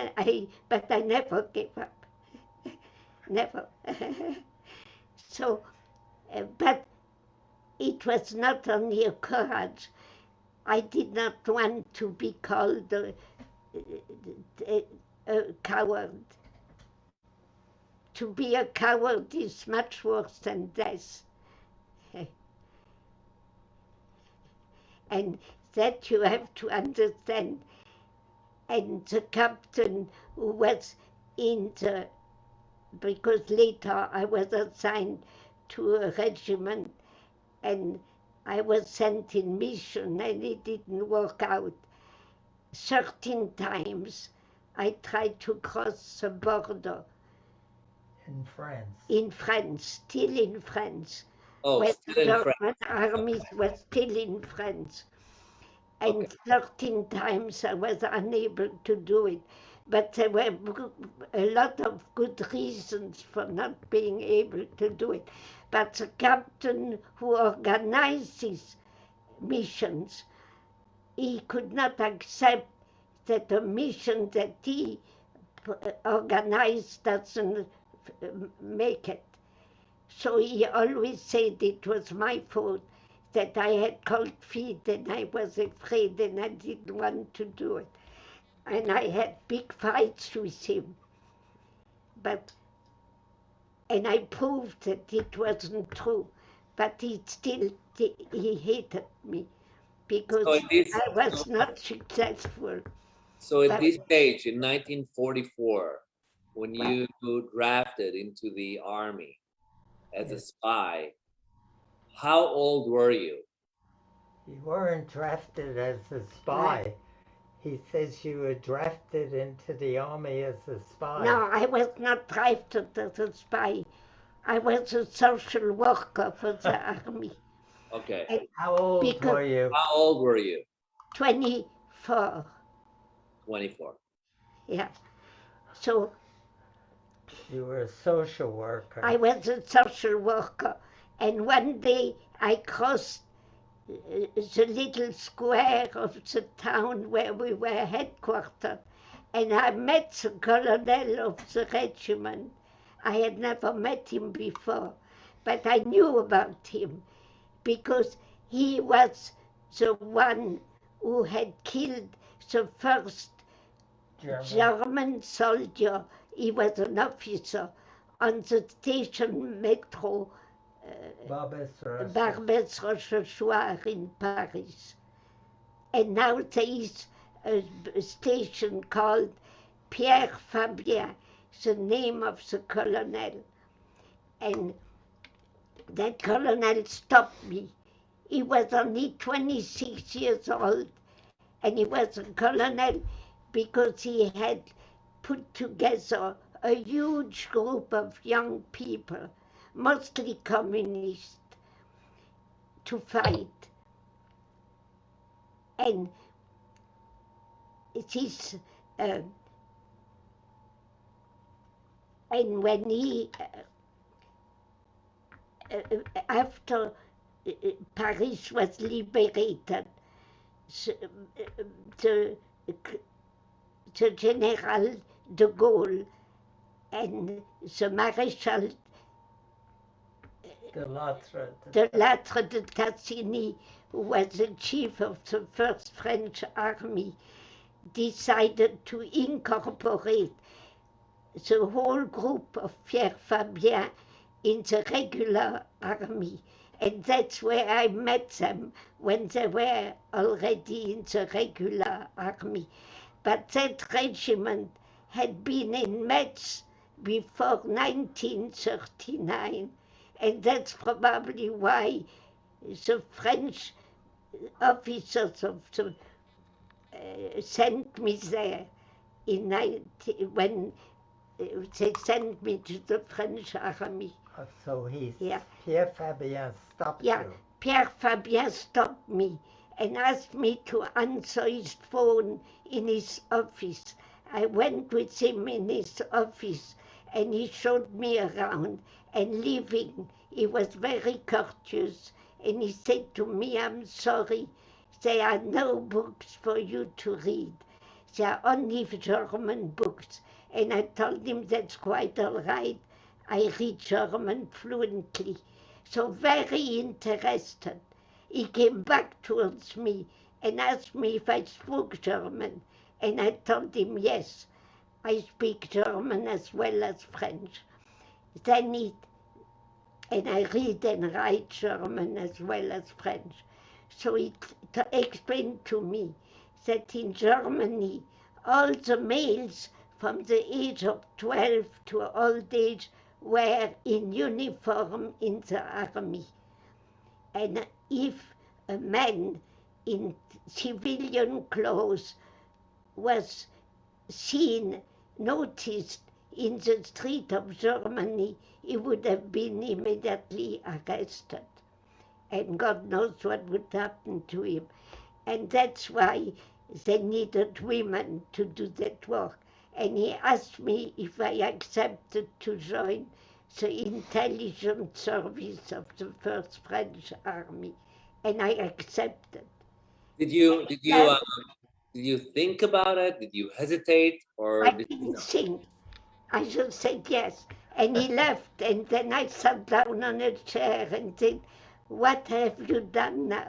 but I never gave up. Never. So, but it was not only a courage. I did not want to be called a coward. To be a coward is much worse than death. And that you have to understand. And the captain who was because later I was assigned to a regiment and I was sent in mission and it didn't work out. 13 times I tried to cross the border. In France. In France, still in France. Oh, when still the in France. army was still in France. And 13 times I was unable to do it. But there were a lot of good reasons for not being able to do it. But the captain who organized these missions, he could not accept that a mission that he organized doesn't make it. So he always said it was my fault, that I had cold feet and I was afraid and I didn't want to do it. And I had big fights with him. And I proved that it wasn't true. But he hated me because I was not successful. So at this stage, in 1944, when you drafted into the army as a spy, how old were you? You weren't drafted as a spy. Right. He says you were drafted into the army as a spy. No, I was not drafted as a spy. I was a social worker for the army. Okay. And How old were you? How old were you? 24. 24. Yeah. So you were a social worker. I was a social worker. And one day I crossed the little square of the town where we were headquartered, and I met the colonel of the regiment. I had never met him before, but I knew about him because he was the one who had killed the first German soldier. He was an officer on the station metro Barbès-Rochechouart in Paris. And now there is a station called Pierre Fabien, the name of the colonel. And that colonel stopped me. He was only 26 years old, and he was a colonel because he had put together a huge group of young people, mostly communists, to fight. And it is, and when he, after Paris was liberated, the General de Gaulle and the Maréchal de Lattre de Tassigny, who was the chief of the first French army, decided to incorporate the whole group of Pierre Fabien in the regular army. And that's where I met them, when they were already in the regular army. But that regiment had been in Metz before 1939, and that's probably why the French officers of the sent me there when they sent me to the French army. So Pierre Fabien stopped you. Pierre Fabien stopped me and asked me to answer his phone in his office. I went with him in his office and he showed me around, and leaving, he was very courteous, and he said to me, "I'm sorry, there are no books for you to read. There are only German books." And I told him that's quite all right. I read German fluently. So very interested, he came back towards me and asked me if I spoke German. And I told him, yes, I speak German as well as French. And I read and write German as well as French. So he explained to me that in Germany, all the males from the age of 12 to old age were in uniform in the army. And if a man in civilian clothes was seen, noticed in the street of Germany, he would have been immediately arrested. And God knows what would happen to him. And that's why they needed women to do that work. And he asked me if I accepted to join the intelligence service of the first French army. And I accepted. Did you Did you think about it? Did you hesitate? Or I did you didn't know? think. I just said yes. And he left, and then I sat down on a chair and said, "What have you done now?"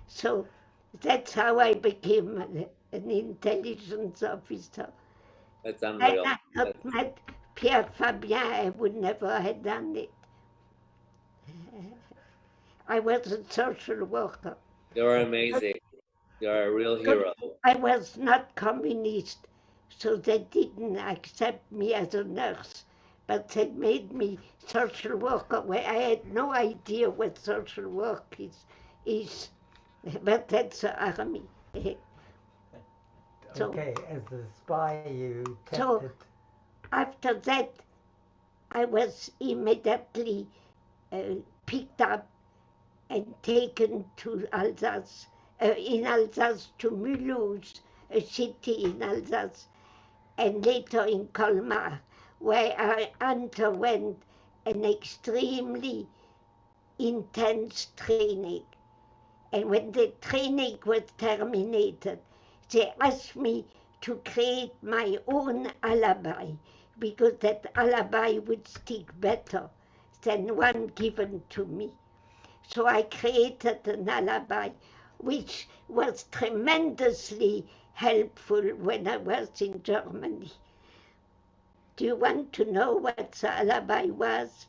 So that's how I became an intelligence officer. That's Had unreal. I not met Pierre Fabien, I would never have done it. I was a social worker. You're amazing. You're a real hero. I was not communist, so they didn't accept me as a nurse, but they made me social worker where I had no idea what social work is. But that's the army. So Okay, as a spy, you kept So- it. after that, I was immediately picked up and taken to Alsace, in Alsace to Mulhouse, a city in Alsace, and later in Colmar, where I underwent an extremely intense training. And when the training was terminated, they asked me to create my own alibi, because that alibi would stick better than one given to me. So I created an alibi which was tremendously helpful when I was in Germany. Do you want to know what the alibi was?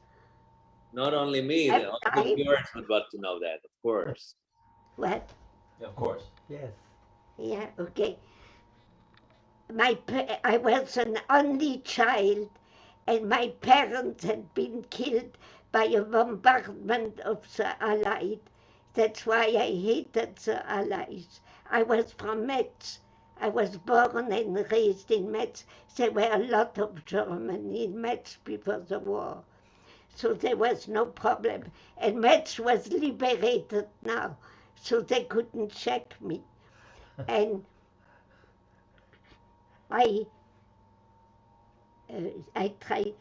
Not only me, At all the time. viewers would want to know that, of course. What? Yeah, of course. Yes. Yeah, okay. I was an only child, and my parents had been killed by a bombardment of the Allies. That's why I hated the Allies. I was from Metz. I was born and raised in Metz. There were a lot of Germans in Metz before the war. So there was no problem. And Metz was liberated now, so they couldn't check me. And I tried,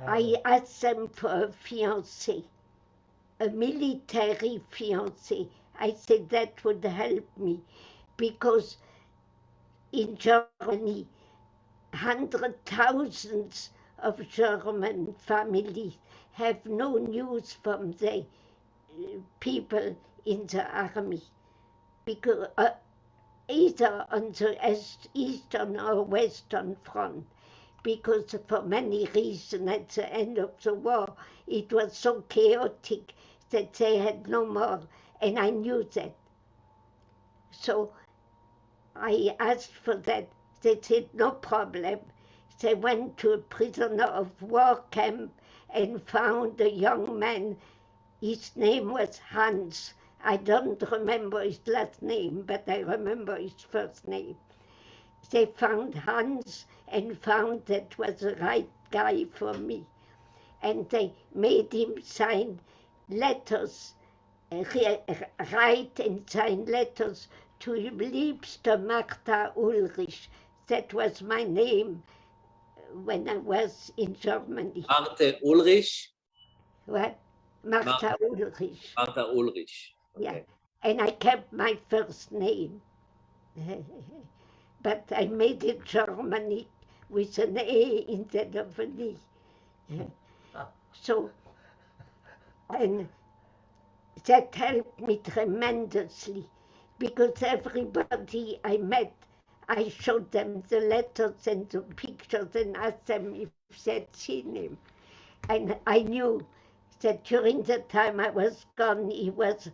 I asked them for a fiancé, a military fiancé. I said that would help me, because in Germany, hundred thousands of German families have no news from the people in the army, because either on the eastern or western front, because for many reasons at the end of the war it was so chaotic that they had no more, and I knew that. So I asked for that. They said no problem. They went to a prisoner of war camp and found a young man. His name was Hans. I don't remember his last name, but I remember his first name. They found Hans and found that was the right guy for me. And they made him sign letters, write and sign letters to Liebste Martha Ulrich. That was my name when I was in Germany. Marthe Ulrich? What? Martha Ulrich. Marthe Ulrich. Okay. Yeah. And I kept my first name. But I made it Germanic with an A instead of an E. So, and that helped me tremendously, because everybody I met, I showed them the letters and the pictures and asked them if they'd seen him. And I knew that during the time I was gone, he was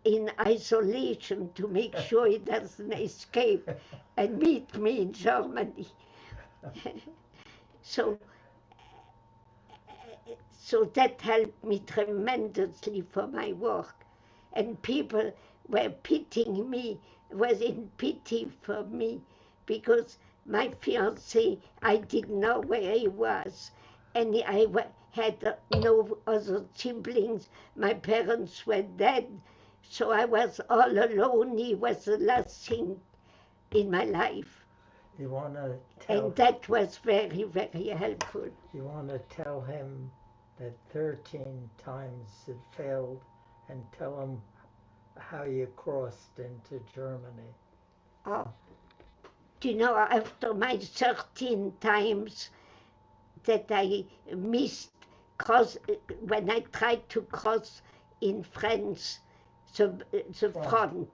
in isolation to make sure he doesn't escape and meet me in Germany. So that helped me tremendously for my work. And people were pitying me, was in pity for me, because my fiancé, I didn't know where he was. And I had no other siblings. My parents were dead. So I was all alone. He was the last thing in my life. You want to tell? And that was very, very helpful. You want to tell him that 13 times it failed and tell them how you crossed into Germany. Oh, do you know, after my 13 times that I missed, cause when I tried to cross in France, the front,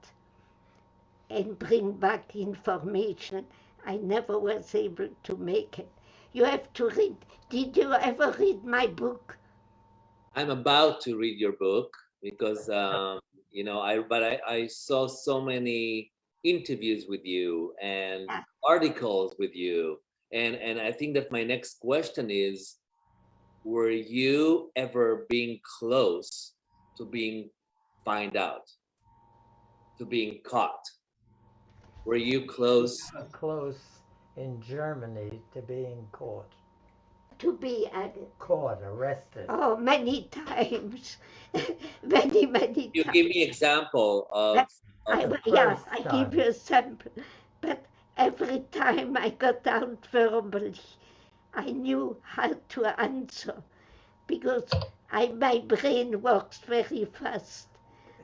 and bring back information, I never was able to make it. You have to read. Did you ever read my book? I'm about to read your book because you know, I saw so many interviews with you and Yeah. articles with you, and I think that my next question is, were you ever being close to being find out, to being caught? Were you close? Close in Germany to being caught. To be Caught, arrested. oh, many times, many You times. give me example of Yeah, I time. give you a sample, but every time I got out verbally, I knew how to answer because my brain works very fast.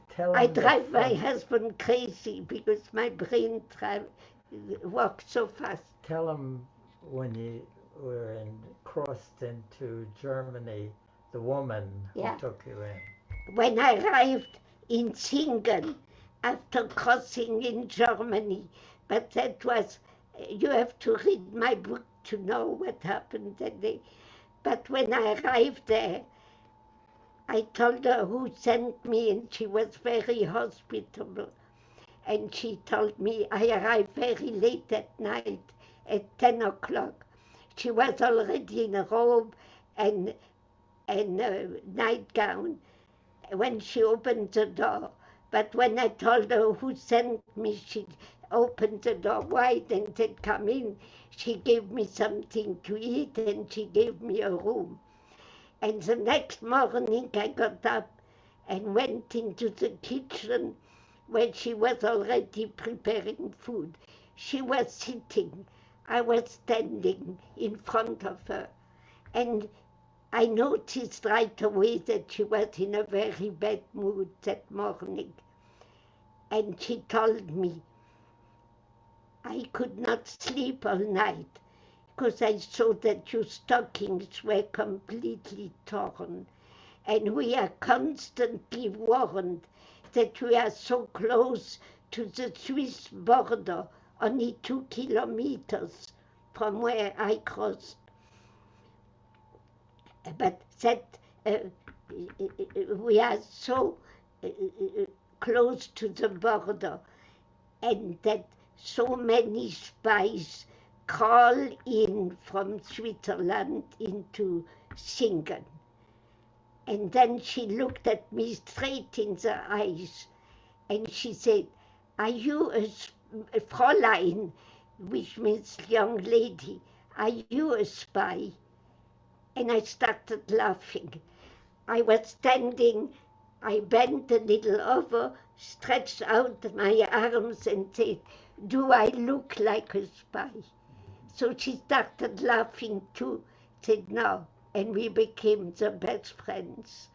Tell I them drive my husband crazy because my brain works so fast. Tell them when you were crossed into Germany, the woman Yeah. who took you in. When I arrived in Singen after crossing in Germany, but that was, you have to read my book to know what happened that day. But when I arrived there, I told her who sent me, and she was very hospitable. And she told me I arrived very late at night, at 10 o'clock. She was already in a robe and a nightgown when she opened the door. But when I told her who sent me, she opened the door wide and said, "Come in." She gave me something to eat and she gave me a room. And the next morning I got up and went into the kitchen where she was already preparing food. She was sitting, I was standing in front of her, and I noticed right away that she was in a very bad mood that morning. And she told me I could not sleep all night because I saw that your stockings were completely torn. And we are constantly warned that we are so close to the Swiss border, only 2 kilometers from where I crossed. But that we are so close to the border, and that so many spies crawl in from Switzerland into Singen. And then she looked at me straight in the eyes and she said, "Are you a Fräulein," which means young lady, "are you a spy?" And I started laughing. I was standing, I bent a little over, stretched out my arms and said, "Do I look like a spy?" So she started laughing too, said no, and we became the best friends.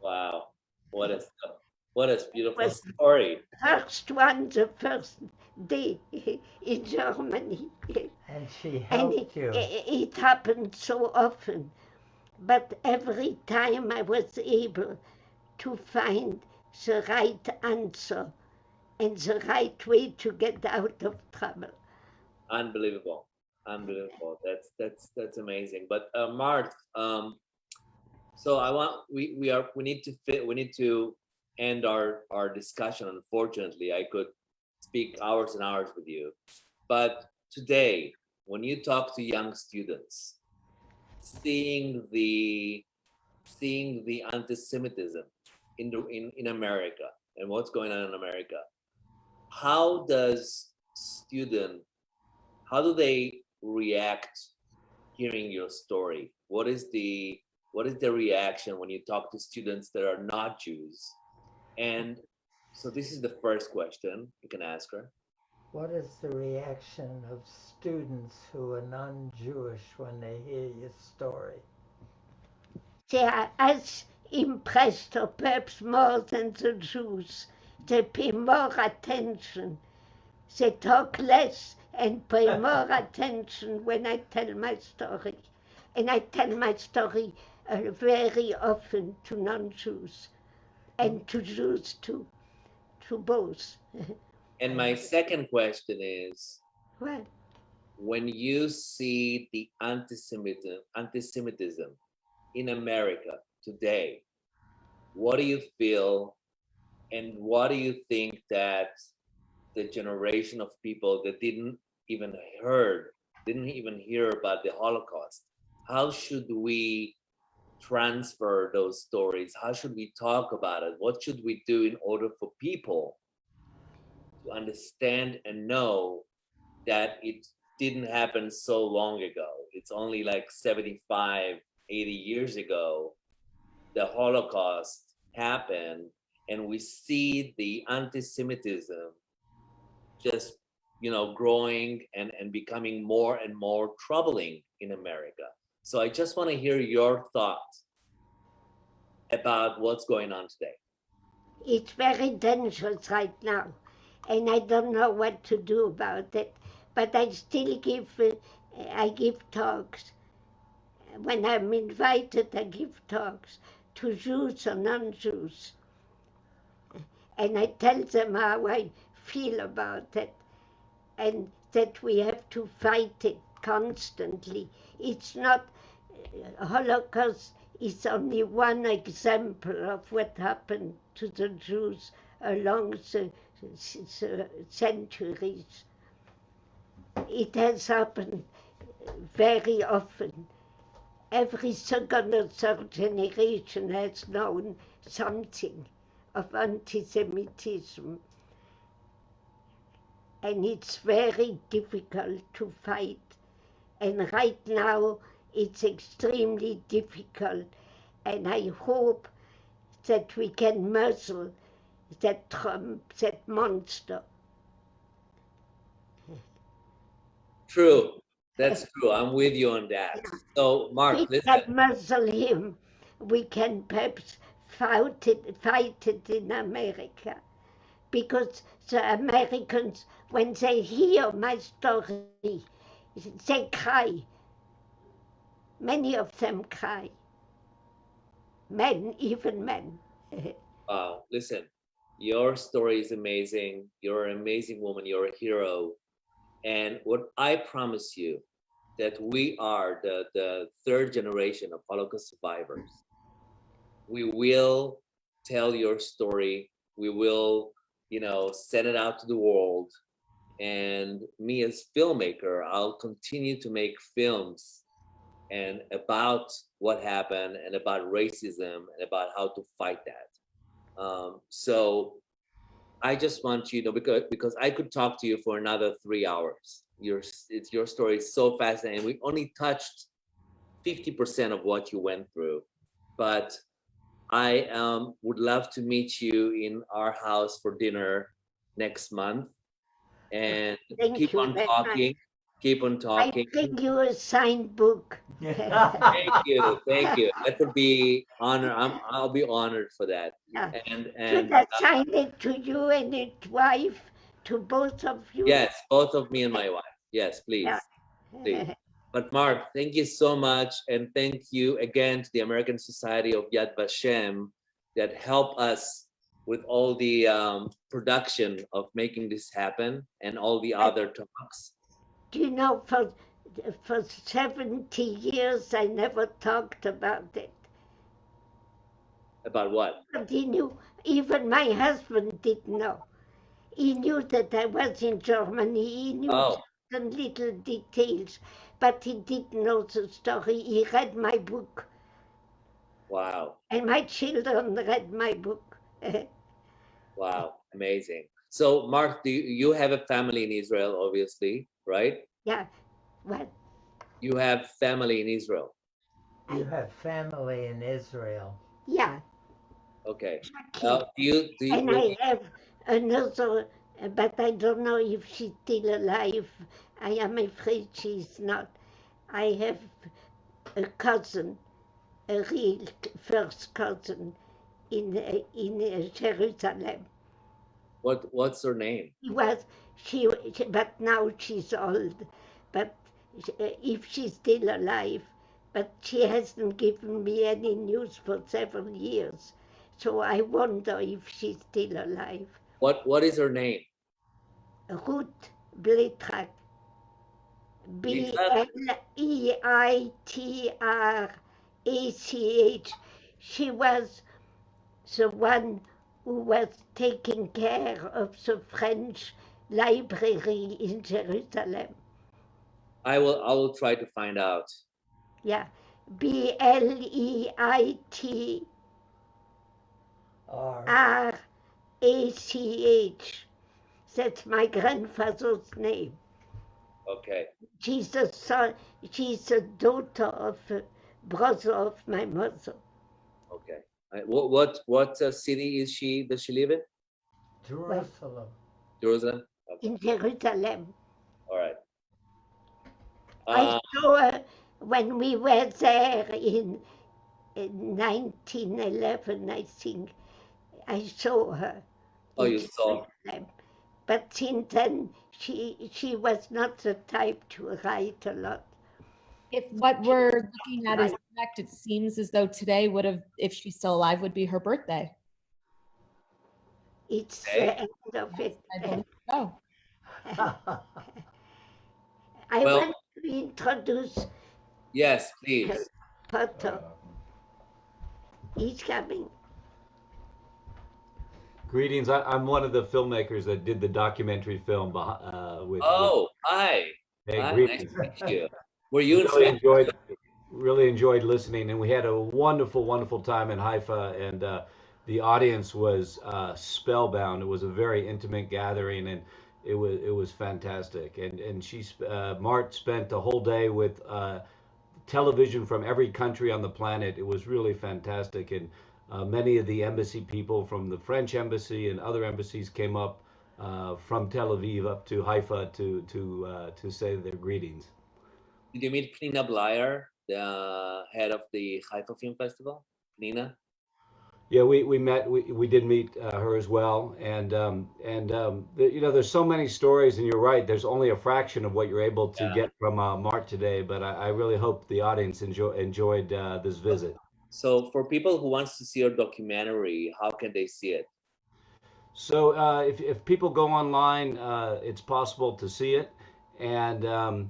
wow, what a beautiful Was story. first one, the first day in Germany. And she And helped you. it happened so often, but every time I was able to find the right answer and the right way to get out of trouble. Unbelievable, unbelievable. That's amazing. But Marthe, so I want we need to we need to end our discussion. Unfortunately, I could speak hours and hours with you, but today, when you talk to young students, seeing the anti-Semitism in America and what's going on in America, how does student how do they react hearing your story? What is the reaction when you talk to students that are not Jews? And so this is the first question you can ask her. What is the reaction of students who are non-Jewish when they hear your story? They are as impressed, or perhaps more than the Jews. They pay more attention. They talk less and pay more attention when I tell my story. And I tell my story very often to non-Jews and to Jews too, to both. And my second question is, Well, when you see the anti-Semitism in America today, what do you feel, and what do you think that the generation of people that didn't even hear about the Holocaust, how should we transfer those stories? How should we talk about it? What should we do in order for people to understand and know that it didn't happen so long ago? It's only like 75, 80 years ago, the Holocaust happened, and we see the anti-Semitism just, growing and becoming more and more troubling in America. So I just want to hear your thoughts about what's going on today. it's very dangerous right now, and I don't know what to do about it. But I still give talks. When I'm invited, I give talks to Jews or non-Jews. And I tell them how I feel about it, and that we have to fight it constantly. It's not, Holocaust is only one example of what happened to the Jews along the centuries. It has happened very often. Every second or third generation has known something of anti-Semitism, and it's very difficult to fight. And right now it's extremely difficult, and I hope that we can muzzle that Trump, that monster. True. That's true. I'm with you on that. So, Mark, We listen. can muzzle him. We can perhaps fight it in America. Because the Americans, when they hear my story, they cry. Many of them cry. Men, even men. Wow, listen, your story is amazing. You're an amazing woman. You're a hero. And what I promise you, that we are the third generation of Holocaust survivors. We will tell your story. We will, send it out to the world. And me as filmmaker, I'll continue to make films and about what happened and about racism and about how to fight that. So I just want you to know, because I could talk to you for another 3 hours. Your story is so fascinating. We only touched 50% of what you went through, but I would love to meet you in our house for dinner next month, and keep on talking. Keep on talking. I bring you a signed book. Thank you. That would be honor. I'll be honored for that. Yeah. And Should I sign it to you and your wife, to both of you? yes, both of me and my wife. Yes, please. Yeah. Please. But Mark, thank you so much, and thank you again to the American Society of Yad Vashem that helped us with all the production of making this happen and all the other talks. Do you know, for 70 years I never talked about it. About what? But he knew, even my husband didn't know. He knew that I was in Germany. He knew certain little details, but he didn't know the story. He read my book. Wow. And my children read my book. Wow, amazing. So, Mark, you have a family in Israel, obviously, right? Yeah. What? You have family in Israel. You have family in Israel. Yeah. Okay. And I you have another, but I don't know if she's still alive. I am afraid she's not. I have a cousin a real first cousin in Jerusalem. What's her name? But now she's old. But if she's still alive, but she hasn't given me any news for several years. So I wonder if she's still alive. What is her name? Ruth Bleitrak. Bleitrach. She was the one who was taking care of the French library in Jerusalem. I will try to find out. Yeah, Bleitr Rach. That's my grandfather's name. Okay. She's a son. She's a daughter of a brother of my mother. Okay. What city is she? Does she live in? Jerusalem. Jerusalem. Okay. In Jerusalem. All right. I saw her when we were there in 1911, I think. I saw her. Oh, you saw. Jerusalem. But since then, she was not the type to write a lot. If what we're looking at is correct, it seems as though today would have, if she's still alive, would be her birthday. It's Okay. the end of it. I believe so. I Well- want to introduce Yes, please. Potter. He's coming. Greetings. I'm one of the filmmakers that did the documentary film with. Oh, hi. Hey, Hi, greetings. nice to meet you. Were you in Really enjoyed listening, and we had a wonderful time in Haifa, and the audience was spellbound. It was a very intimate gathering, and it was fantastic. And Marthe spent the whole day with television from every country on the planet. It was really fantastic, and many of the embassy people from the French embassy and other embassies came up from Tel Aviv up to Haifa to say their greetings. Did you meet Pnina Bleyer, the head of the Haifa Film Festival? Pnina? Yeah, we met. We did meet her as well, and there's so many stories, and you're right. There's only a fraction of what you're able to get from Marthe today, but I really hope the audience enjoyed this visit. So for people who wants to see your documentary, how can they see it? So if people go online, it's possible to see it, and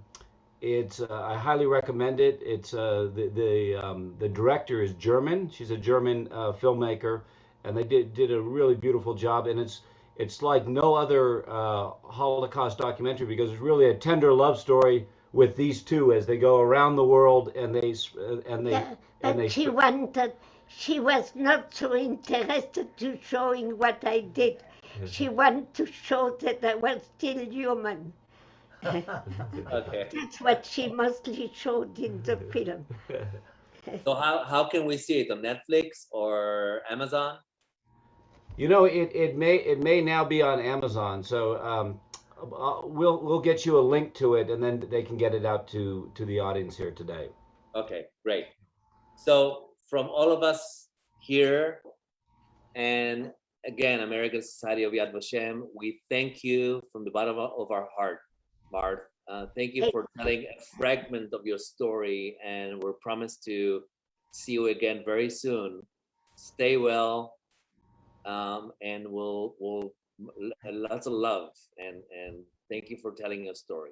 it's I highly recommend it. It's the director is German. She's a German filmmaker, and they did a really beautiful job. And it's like no other Holocaust documentary because it's really a tender love story with these two as they go around the world and they. She was not so interested to showing what I did. She wanted to show that I was still human. Okay. That's what she mostly showed in the film. So how can we see it on Netflix or Amazon? It may now be on Amazon. So we'll get you a link to it, and then they can get it out to the audience here today. Okay, great. So from all of us here, and again, American Society of Yad Vashem, we thank you from the bottom of our heart, Marthe. Thank you for telling a fragment of your story, and we're promised to see you again very soon. Stay well, and we'll lots of love, and thank you for telling your story.